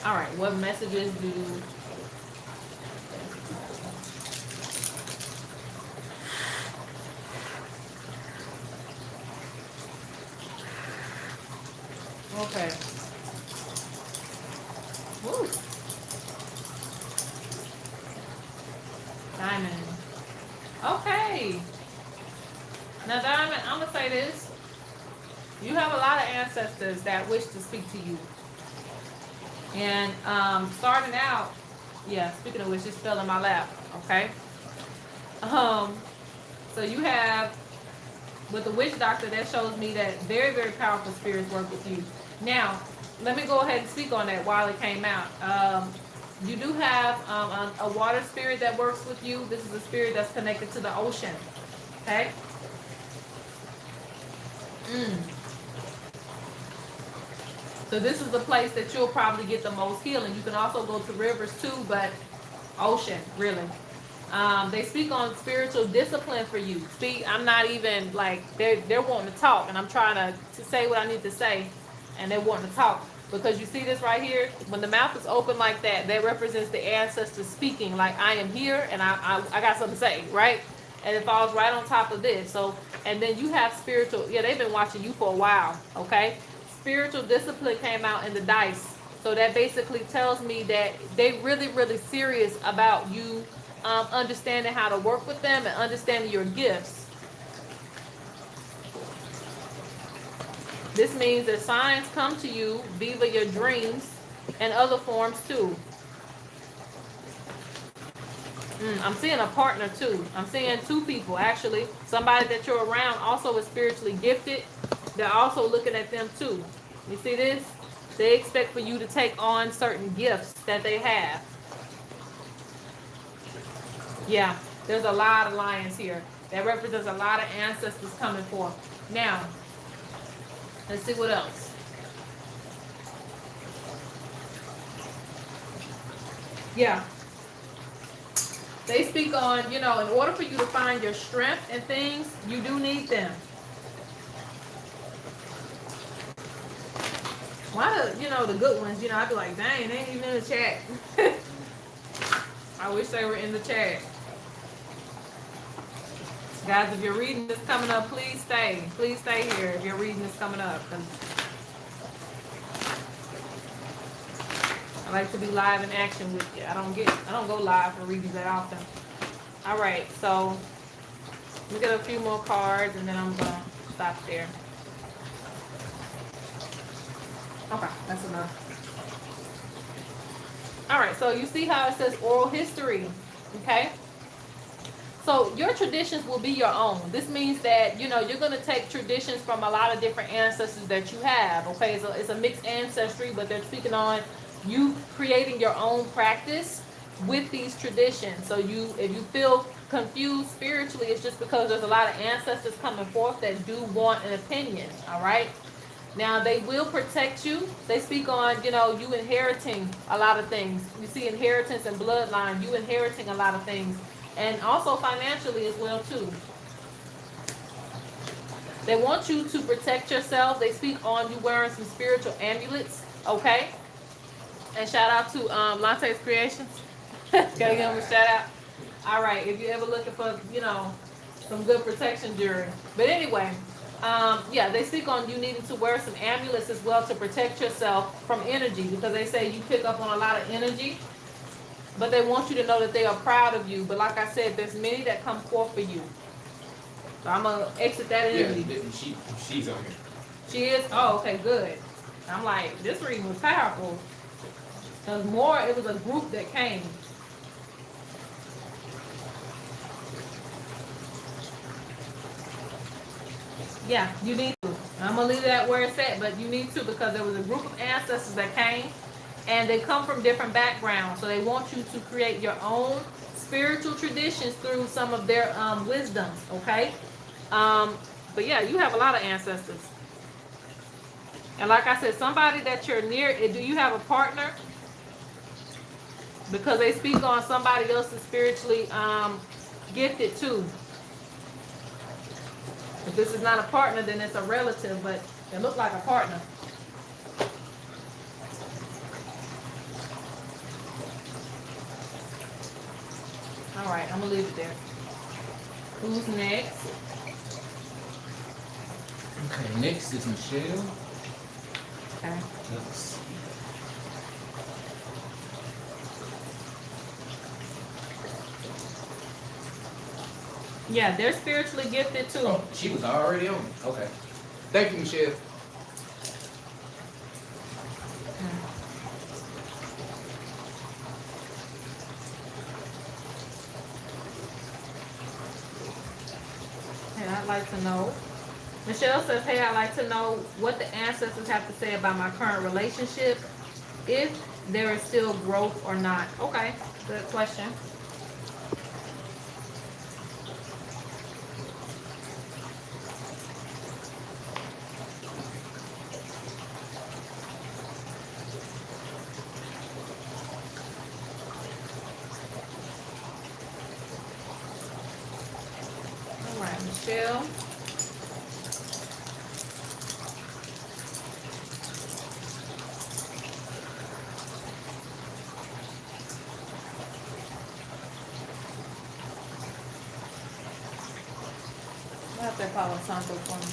All right, what messages do Okay. Woo. Diamond. Okay. Now, Diamond, I'm gonna say this. You have a lot of ancestors that wish to speak to you. And starting out, yeah, speaking of which, just fell in my lap, okay? So you have, with the witch doctor, that shows me that very, very powerful spirits work with you. Now, let me go ahead and speak on that while it came out. You do have a water spirit that works with you. This is a spirit that's connected to the ocean, okay? So this is the place that you'll probably get the most healing. You can also go to rivers too, but ocean, really. They speak on spiritual discipline for you. See, I'm not even like, they're wanting to talk, and I'm trying to say what I need to say, and they're wanting to talk. Because you see this right here, when the mouth is open like that, that represents the ancestors speaking, like I am here and I got something to say, right? And it falls right on top of this. So, and then you have spiritual, yeah, they've been watching you for a while, okay? Spiritual discipline came out in the dice. So that basically tells me that they really, really serious about you understanding how to work with them and understanding your gifts. This means that signs come to you via your dreams and other forms too. I'm seeing a partner too. I'm seeing two people actually. Somebody that you're around also is spiritually gifted. They're also looking at them too. You see this? They expect for you to take on certain gifts that they have. Yeah, there's a lot of lions here. That represents a lot of ancestors coming forth. Now, let's see what else. Yeah. They speak on, in order for you to find your strength and things, you do need them. Why the good ones, I'd be like, dang, they ain't even in the chat. I wish they were in the chat. Guys, if your reading is coming up, please stay. Please stay here if your reading is coming up. I like to be live in action with you. I don't go live for readings that often. All right, so we get a few more cards and then I'm gonna stop there. Okay, that's enough. All right, so you see how it says oral history, okay? So your traditions will be your own. This means that, you're going to take traditions from a lot of different ancestors that you have, okay? So it's a mixed ancestry, but they're speaking on you creating your own practice with these traditions. So if you feel confused spiritually, it's just because there's a lot of ancestors coming forth that do want an opinion, all right? Now, they will protect you. They speak on, you inheriting a lot of things. You see inheritance and bloodline, you inheriting a lot of things. And also financially as well, too. They want you to protect yourself. They speak on you wearing some spiritual amulets, okay? And shout out to Lante's Creations. Gotta give them a shout out. All right, if you're ever looking for, some good protection jewelry. But anyway, yeah, they speak on you needing to wear some amulets as well to protect yourself from energy, because they say you pick up on a lot of energy. But they want you to know that they are proud of you. But like I said, there's many that come forth for you. So I'm going to exit that energy.
Yeah, she's on here.
She is? Oh, okay, good. I'm like, this reading was powerful. It was a group that came. Yeah, you need to. I'm going to leave that where it's at, but you need to, because there was a group of ancestors that came. And they come from different backgrounds, so they want you to create your own spiritual traditions through some of their wisdoms, okay? But yeah, you have a lot of ancestors. And like I said, somebody that you're near, do you have a partner? Because they speak on somebody else is spiritually gifted too. If this is not a partner, then it's a relative, but it looks like a partner. All right, I'm gonna leave it there. Who's next?
Okay, next is Michelle.
Okay.
Let's see.
Yeah, they're spiritually gifted too.
Oh, she was already on. Okay. Thank you, Michelle.
Hey, I'd like to know. Michelle says, hey, I'd like to know what the ancestors have to say about my current relationship, if there is still growth or not. Okay, good question. All right, Michelle. I have to Palo Santo for me.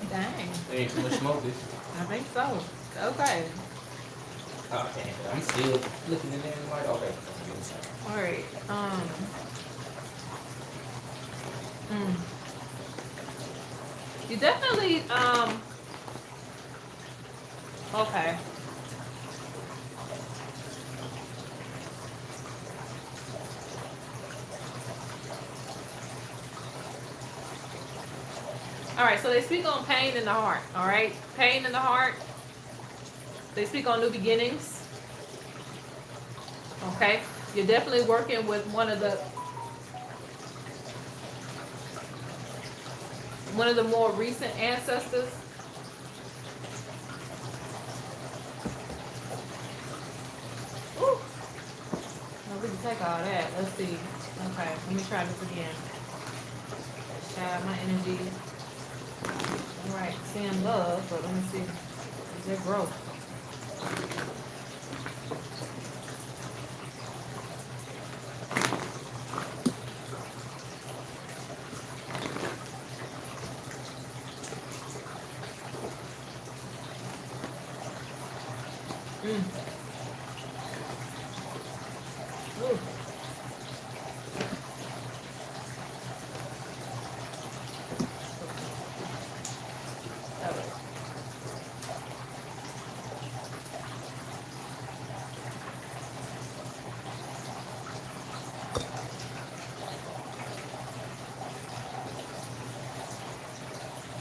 Dang,
There ain't too much smoke this.
I think so. Okay.
Oh, damn. I'm still looking in there like, okay.
All right. Mm. You definitely okay. All right, so they speak on pain in the heart. All right, pain in the heart. They speak on new beginnings. Okay, you're definitely working with one of the more recent ancestors. Ooh. No, we can take all that. Let's see. Okay, let me try this again. Share my energy. All right, seeing love, but let me see. Is there growth? Mm. Ooh. All right.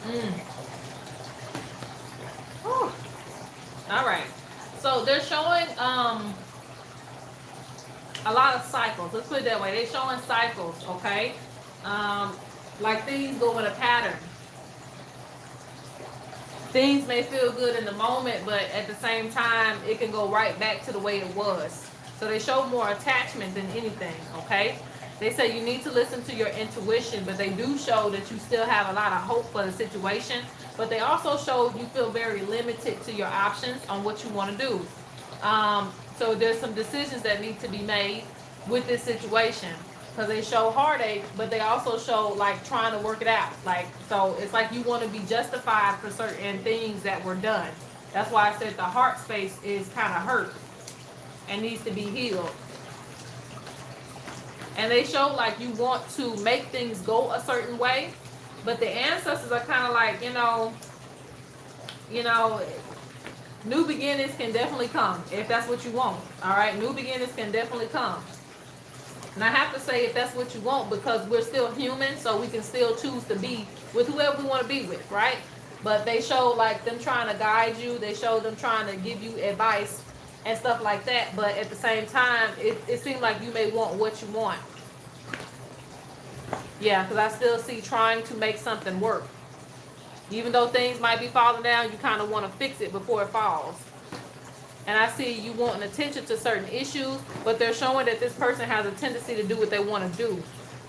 Mm. Whew. All right. So they're showing a lot of cycles. Let's put it that way. They're showing cycles, okay? Like things go in a pattern. Things may feel good in the moment, but at the same time, it can go right back to the way it was. So they show more attachment than anything, okay? They say you need to listen to your intuition, but they do show that you still have a lot of hope for the situation. But they also show you feel very limited to your options on what you want to do. So there's some decisions that need to be made with this situation. Because they show heartache, but they also show like trying to work it out. Like, so it's like you want to be justified for certain things that were done. That's why I said the heart space is kind of hurt and needs to be healed. And they show like you want to make things go a certain way, but the ancestors are kind of like, new beginnings can definitely come if that's what you want. All right, new beginnings can definitely come. And I have to say if that's what you want, because we're still human, so we can still choose to be with whoever we want to be with, right? but they show like them trying to guide you. They show them trying to give you advice and stuff like that. But at the same time, it seems like you may want what you want. Yeah, because I still see trying to make something work. Even though things might be falling down, you kind of want to fix it before it falls. And I see you wanting attention to certain issues, but they're showing that this person has a tendency to do what they want to do.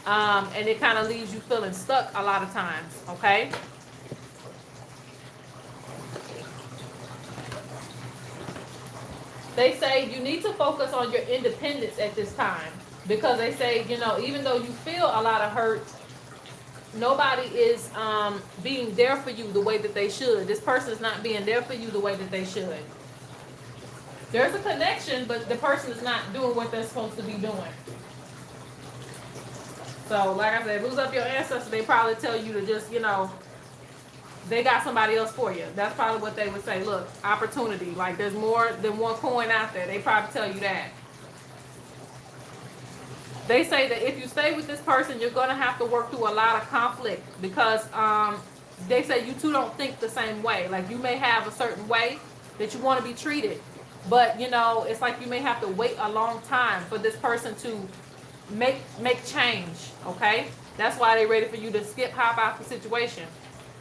And it kind of leaves you feeling stuck a lot of times, okay? They say you need to focus on your independence at this time. Because they say, you know, even though you feel a lot of hurt, nobody is being there for you the way that they should. This person is not being there for you the way that they should. There's a connection, but the person is not doing what they're supposed to be doing. So, like I said, lose up your ancestors, they probably tell you to just, you know, they got somebody else for you. That's probably what they would say. Look, opportunity. Like, there's more than one coin out there. They probably tell you that. They say that if you stay with this person, you're going to have to work through a lot of conflict because they say you two don't think the same way. Like, you may have a certain way that you want to be treated, but, you know, it's like you may have to wait a long time for this person to make change, okay? That's why they're ready for you to hop out the situation.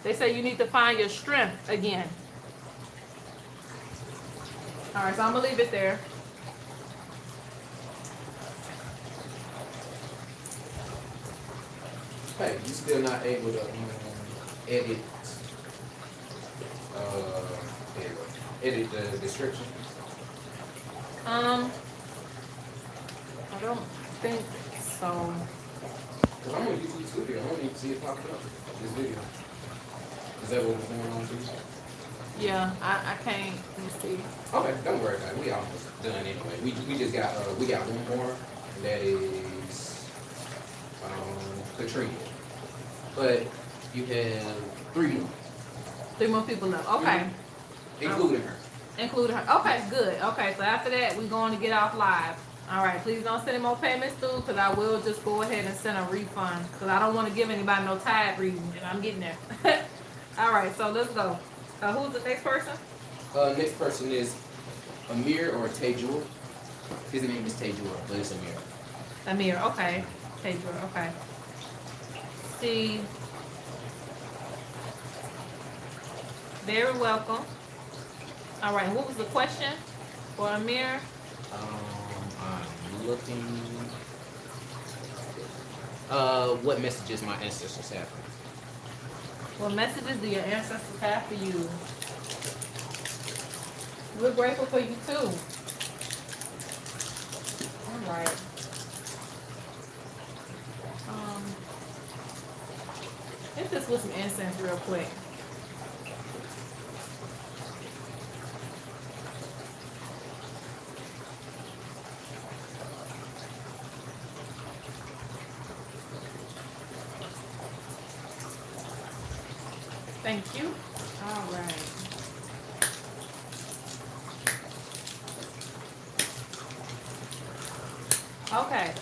They say you need to find your strength again. All right, so I'm going to leave it there.
Hey, you still not able to edit edit the description?
I don't think so.
Cause I'm on YouTube Studio. I don't even see it popping up. This video. Is that what was going on too?
Yeah, I can't. Let me see.
Okay, don't worry about it. We almost done anyway. We just got we got one more, and that is Katrina. But you have 3 more.
3 more people left. Okay.
Including her.
Including her. Okay, good. Okay, so after that, we're going to get off live. All right, please don't send any more payments through because I will just go ahead and send a refund because I don't want to give anybody no tide reading and I'm getting there. All right, so let's go. Who's the next person?
Next person is Amir or Tejur. His name is Tejur, but it's Amir.
Amir, okay. Pedro, okay. See. Very welcome. All right, what was the question for Amir?
I'm looking. What messages my ancestors have for me?
What messages do your ancestors have for you? We're grateful for you too. All right. Hit this with some incense real quick. Thank you. All right. Okay.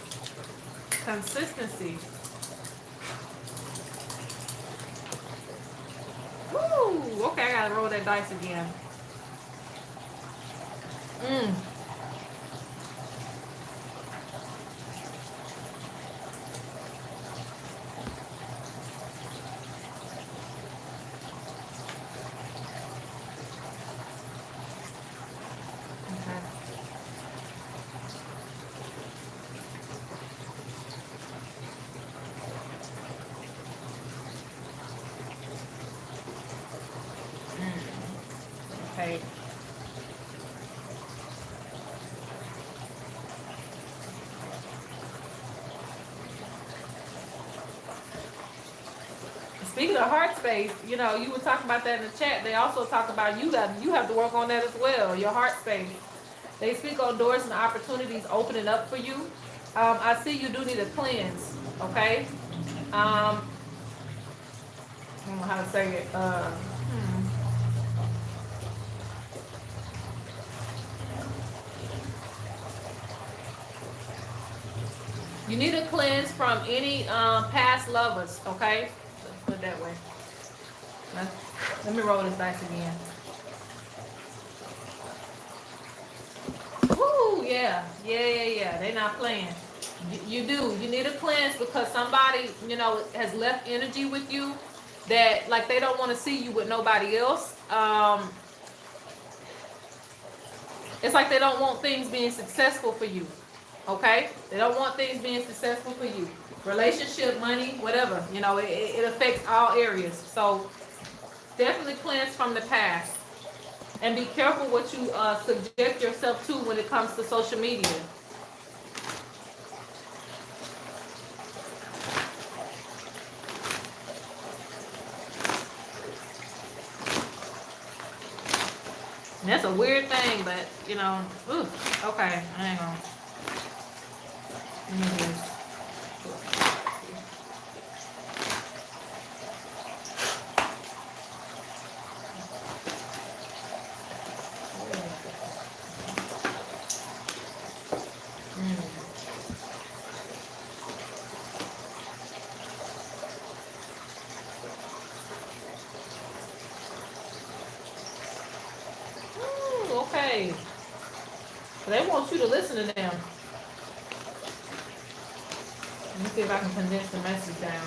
Consistency. Woo! Okay, I gotta roll that dice again. Okay. Speaking of heart space, you know, you were talking about that in the chat. They also talk about you have to work on that as well, your heart space. They speak on doors and opportunities opening up for you. I see you do need a cleanse, okay? I don't know how to say it. You need a cleanse from any past lovers, okay? Let's put it that way. Let me roll this dice again. Woo, yeah. They not playing. You do. You need a cleanse because somebody, has left energy with you that like they don't want to see you with nobody else. It's like they don't want things being successful for you. Okay? They don't want things being successful for you. Relationship, money, whatever. It affects all areas. So definitely cleanse from the past. And be careful what you subject yourself to when it comes to social media. And that's a weird thing, but, okay, I ain't gonna. Let me just. Okay. They want you to listen to them. Let me see if I can condense the message down.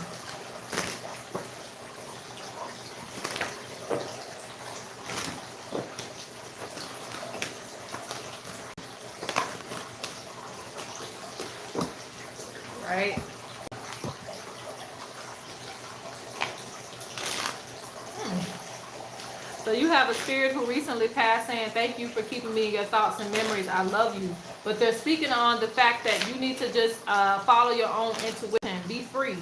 Right? So you have a spirit who recently passed saying, thank you for keeping me in your thoughts and memories. I love you. But they're speaking on the fact that you need to just follow your own intuition. Be free.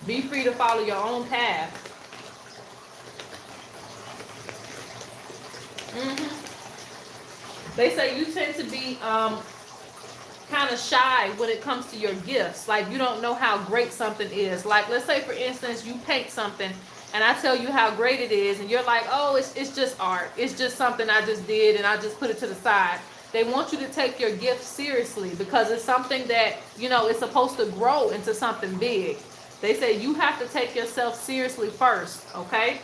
Be free to follow your own path. They say you tend to be kind of shy when it comes to your gifts. Like you don't know how great something is. Like let's say for instance you paint something and I tell you how great it is and you're like, oh, it's just art. It's just something I just did and I just put it to the side. They want you to take your gift seriously because it's something that, it's supposed to grow into something big. They say you have to take yourself seriously first, okay?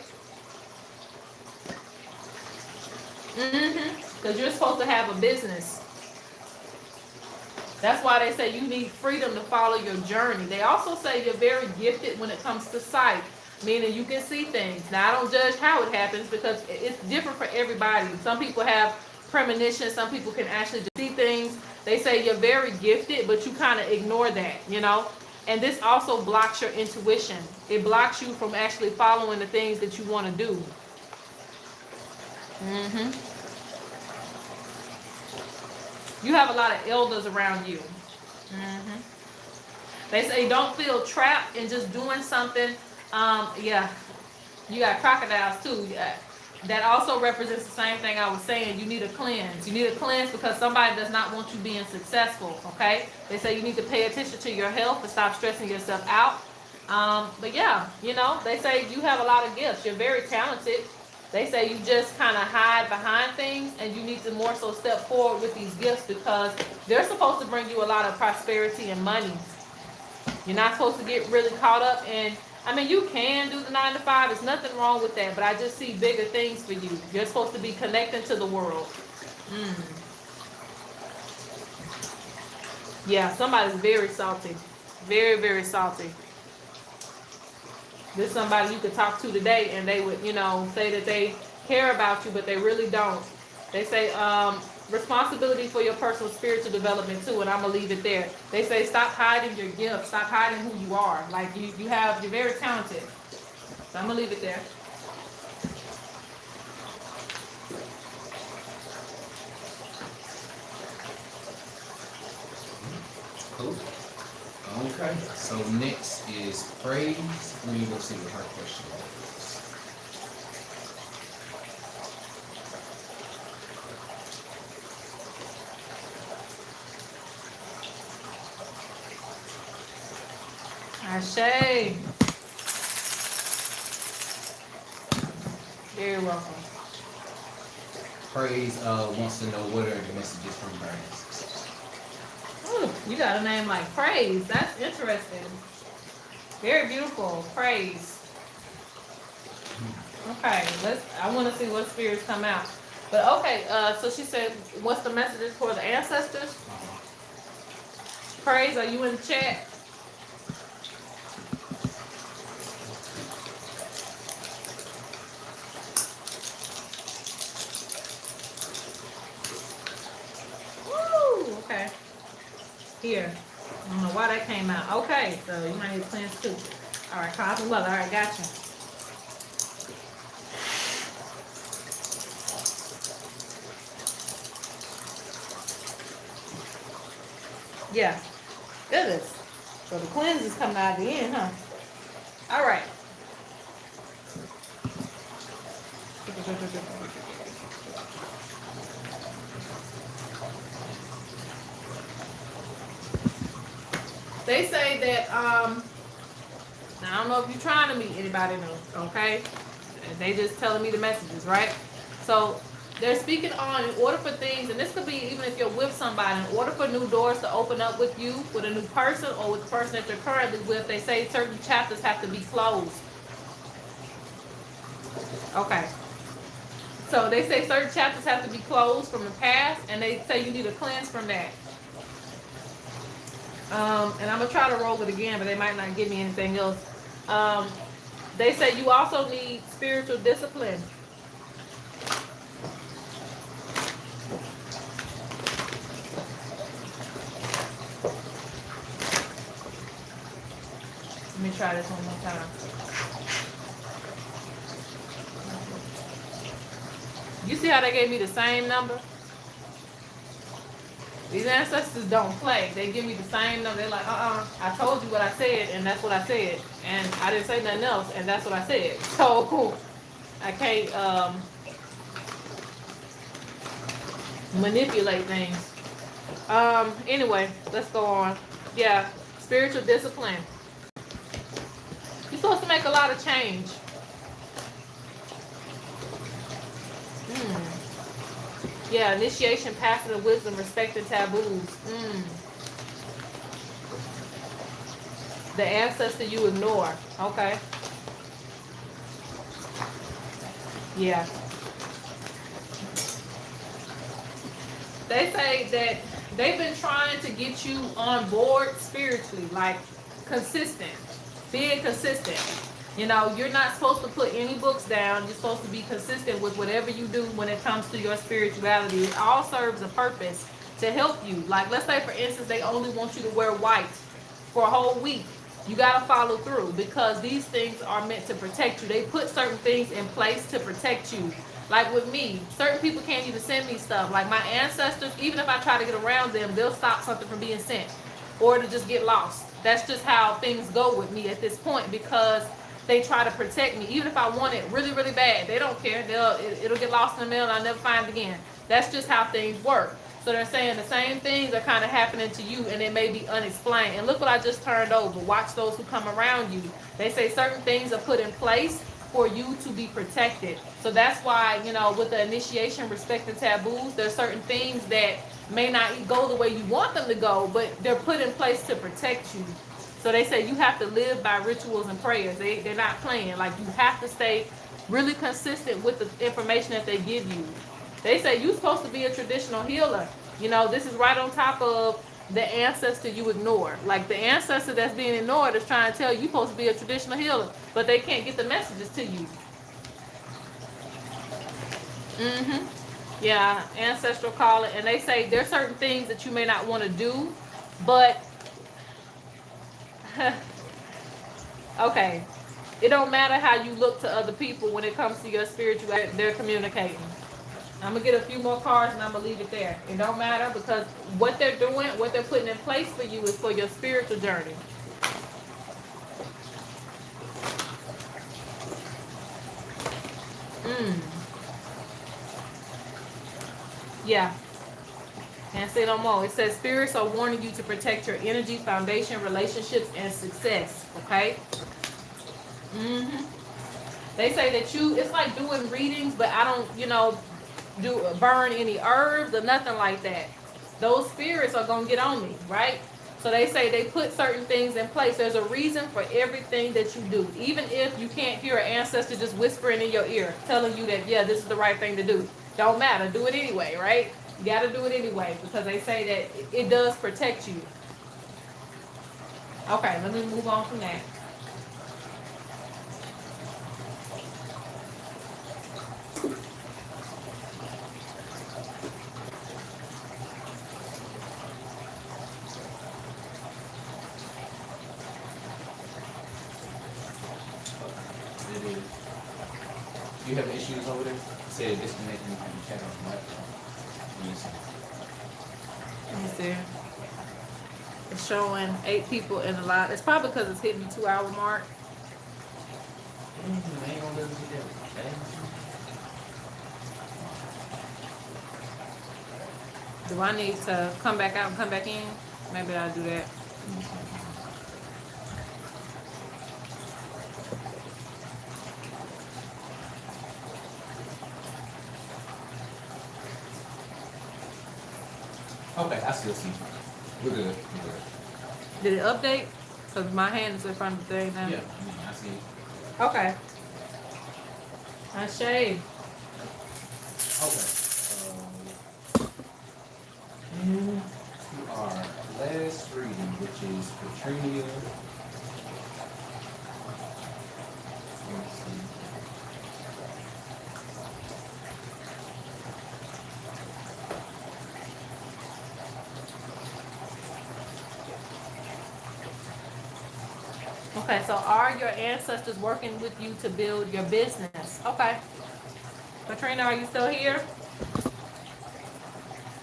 Because you're supposed to have a business. That's why they say you need freedom to follow your journey. They also say you're very gifted when it comes to sight, meaning you can see things. Now, I don't judge how it happens because it's different for everybody. Some people have premonition. Some people can actually just see things. They say you're very gifted, but you kind of ignore that, And this also blocks your intuition. It blocks you from actually following the things that you want to do. You have a lot of elders around you. They say don't feel trapped in just doing something. Yeah, you got crocodiles too. Yeah. That also represents the same thing I was saying. You need a cleanse. You need a cleanse because somebody does not want you being successful, okay? They say you need to pay attention to your health and stop stressing yourself out. But yeah, they say you have a lot of gifts. You're very talented. They say you just kind of hide behind things and you need to more so step forward with these gifts because they're supposed to bring you a lot of prosperity and money. You're not supposed to get really caught up in, you can do the 9 to 5. There's nothing wrong with that, but I just see bigger things for you. You're supposed to be connecting to the world. Yeah, somebody's very salty. Very, very salty. There's somebody you could talk to today and they would, say that they care about you, but they really don't. They say responsibility for your personal spiritual development too, and I'm going to leave it there. They say stop hiding your gifts. Stop hiding who you are. Like you're very talented. So I'm going to leave it there.
Cool. Okay, so next is praise. Let me go see what her question is.
Ashe. Very welcome.
Praise wants to know what are the messages from Burns.
Ooh, you got a name like Praise. That's interesting. Very beautiful. Praise. Okay, I want to see what spirits come out. But okay, so she said, what's the messages for the ancestors? Praise, are you in the chat? Woo, okay. Here. I don't know why that came out. Okay, so you might need to cleanse too. All right, cosmic mother. All right, gotcha. Yeah, goodness. So the cleanse is coming out at the end, huh? All right. They say that, now I don't know if you're trying to meet anybody new, okay? They just telling me the messages, right? So they're speaking on, in order for things, and this could be even if you're with somebody, in order for new doors to open up with you, with a new person, or with the person that you're currently with, they say certain chapters have to be closed. Okay. So they say certain chapters have to be closed from the past, and they say you need a cleanse from that. And I'm gonna try to roll it again, but they might not give me anything else. They say you also need spiritual discipline. Let me try this one more time. You see how they gave me the same number? These ancestors don't play. They give me the same number. They're like, I told you what I said, and that's what I said. And I didn't say nothing else, and that's what I said. So, I can't manipulate things. Anyway, let's go on. Yeah, spiritual discipline. You're supposed to make a lot of change. Yeah, initiation, passing of wisdom, respecting taboos. The ancestor you ignore. Okay. Yeah. They say that they've been trying to get you on board spiritually, like consistent, being consistent. You know, you're not supposed to put any books down. You're supposed to be consistent with whatever you do when it comes to your spirituality. It all serves a purpose to help you. Like, let's say, for instance, they only want you to wear white for a whole week. You got to follow through because these things are meant to protect you. They put certain things in place to protect you. Like with me, certain people can't even send me stuff. Like my ancestors, even if I try to get around them, they'll stop something from being sent or to just get lost. That's just how things go with me at this point because they try to protect me. Even if I want it really, really bad, they don't care. It'll get lost in the mail and I'll never find it again. That's just how things work. So they're saying the same things are kind of happening to you and it may be unexplained. And look what I just turned over. Watch those who come around you. They say certain things are put in place for you to be protected. So that's why, you know, with the initiation, respect and taboos, there's certain things that may not go the way you want them to go, but they're put in place to protect you. So they say you have to live by rituals and prayers. They're not playing. Like you have to stay really consistent with the information that they give you. They say you're supposed to be a traditional healer. You know, this is right on top of the ancestor you ignore. Like the ancestor that's being ignored is trying to tell you you're supposed to be a traditional healer, but they can't get the messages to you. Yeah, ancestral calling. And they say there's certain things that you may not want to do, but okay, it don't matter how you look to other people when it comes to your spiritual, they're communicating. I'm gonna get a few more cards and I'm gonna leave it there. It don't matter because what they're doing, what they're putting in place for you is for your spiritual journey. Yeah. Can't say no more. It says spirits are warning you to protect your energy, foundation, relationships, and success. Okay? They say that it's like doing readings, but I don't, you know, burn any herbs or nothing like that. Those spirits are going to get on me, right? So they say they put certain things in place. There's a reason for everything that you do. Even if you can't hear an ancestor just whispering in your ear, telling you that, yeah, this is the right thing to do. Don't matter. Do it anyway, right? You got to do it anyway because they say that it does protect you. Okay, let me move on from that.
You have issues over there? Say disconnecting from the chat on the laptop.
Let me see. It's showing 8 people in the live. It's probably because it's hitting the 2-hour mark. Do I need to come back out and come back in? Maybe I'll do that.
Okay, I still see you. We're good. We're good.
Did it update? Because my hand is in front of the thing now.
Yeah, I see you.
Okay. I shaved.
Okay. To our last reading, which is Katrina. Let's see.
Okay, so are your ancestors working with you to build your business? Okay. Katrina, are you still here?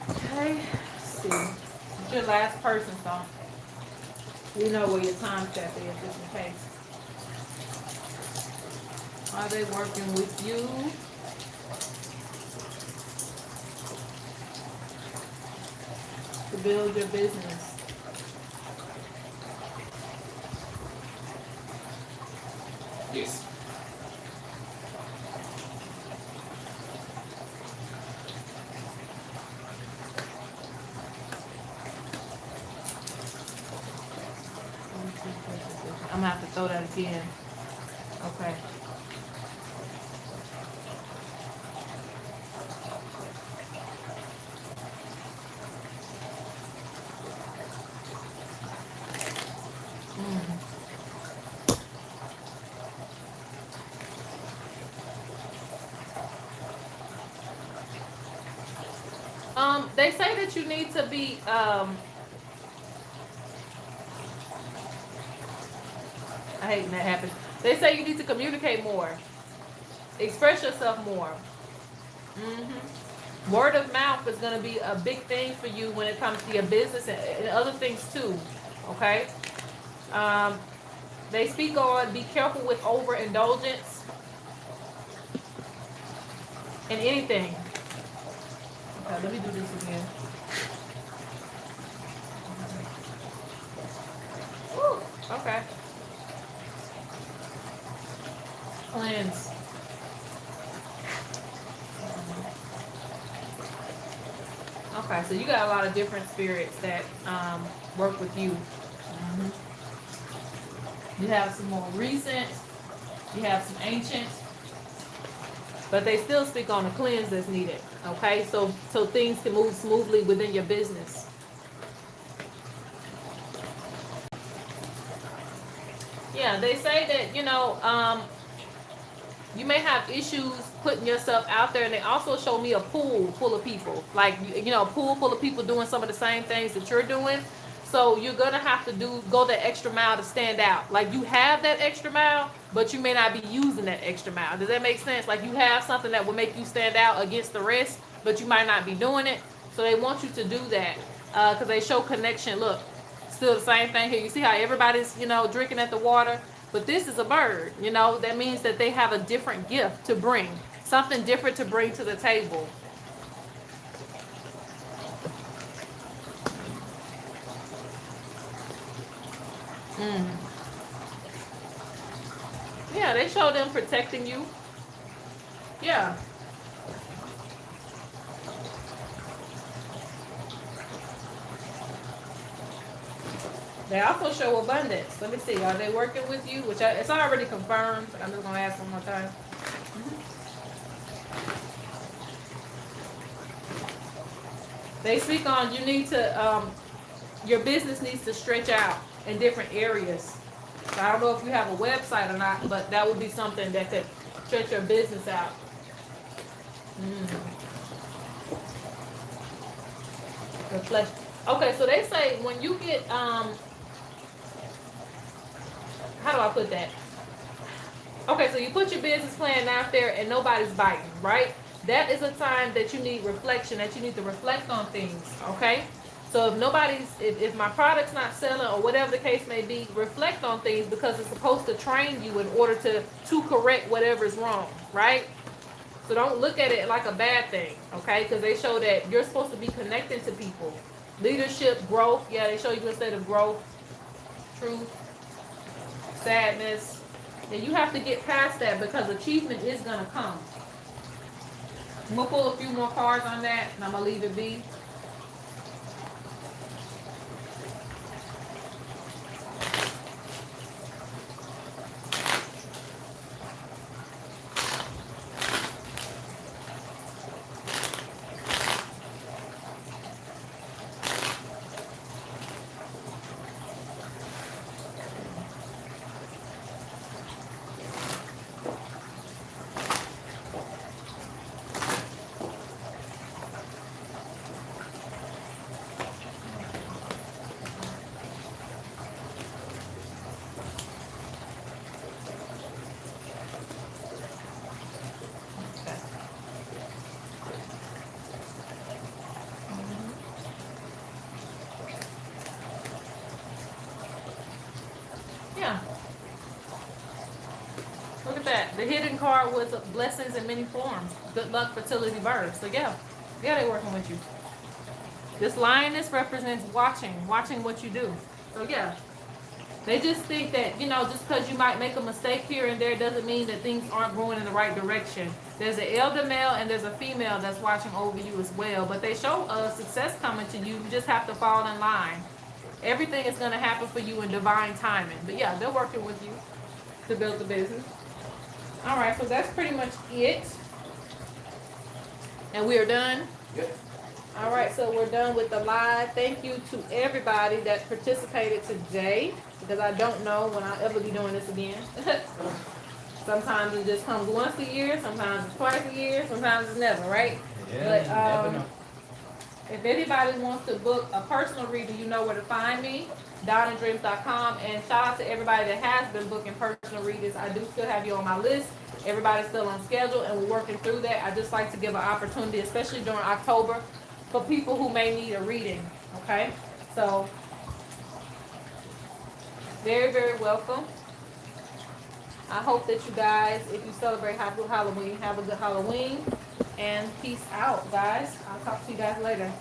Okay, let's see. It's your last person, so you know where your time step is, just in case. Are they working with you? To build your business?
Yes.
I'm gonna have to throw that again. Okay. They say that you need to be, I hate when that happens. They say you need to communicate more. Express yourself more. Word of mouth is going to be a big thing for you when it comes to your business and other things too. Okay? They speak on be careful with overindulgence in anything. Okay, let me do this again. Woo, okay. Cleanse. Okay, so you got a lot of different spirits that work with you. You have some more recent, you have some ancient, but they still speak on the cleanse that's needed. Okay, so things can move smoothly within your business. Yeah, they say that, you may have issues putting yourself out there, and they also show me a pool full of people, like, a pool full of people doing some of the same things that you're doing. So you're gonna have to go that extra mile to stand out. Like, you have that extra mile, but you may not be using that extra mile. Does that make sense? Like, you have something that will make you stand out against the rest, but you might not be doing it. So they want you to do that because they show connection. Look, still the same thing here. You see how everybody's, drinking at the water? But this is a bird, that means that they have a different gift to bring, something different to bring to the table. Yeah, they show them protecting you. Yeah. They also show abundance. Let me see, are they working with you? It's already confirmed, but I'm just gonna ask one more time. They speak on you need to, your business needs to stretch out in different areas. So I don't know if you have a website or not, but that would be something that could stretch your business out. Reflect. Okay, so they say when you get, how do I put that? Okay, so you put your business plan out there and nobody's biting, right? That is a time that you need reflection, that you need to reflect on things, okay? So if my product's not selling or whatever the case may be, reflect on things because it's supposed to train you in order to correct whatever is wrong, right? So don't look at it like a bad thing, okay? Because they show that you're supposed to be connecting to people. Leadership, growth, yeah, they show you instead of growth, truth, sadness. And you have to get past that because achievement is going to come. I'm going to pull a few more cards on that and I'm going to leave it be. Yeah. Look at that. The hidden card was blessings in many forms. Good luck, fertility, birth. So yeah, they're working with you. This lioness represents watching what you do. So yeah, they just think that, just because you might make a mistake here and there doesn't mean that things aren't going in the right direction. There's an elder male and there's a female that's watching over you as well. But they show success coming to you. You just have to fall in line. Everything is going to happen for you in divine timing. But yeah, they're working with you to build the business. All right, so that's pretty much it. And we are done.
Yep.
All right, so we're done with the live. Thank you to everybody that participated today, because I don't know when I'll ever be doing this again. Sometimes it just comes once a year, sometimes it's twice a year, sometimes it's never, right?
Yeah,
But if anybody wants to book a personal reading, you know where to find me, DonnaDreams.com. And shout out to everybody that has been booking personal readings. I do still have you on my list. Everybody's still on schedule, and we're working through that. I just like to give an opportunity, especially during October, for people who may need a reading, okay? So, very, very welcome. I hope that you guys, if you celebrate Happy Halloween, have a good Halloween. And peace out, guys. I'll talk to you guys later.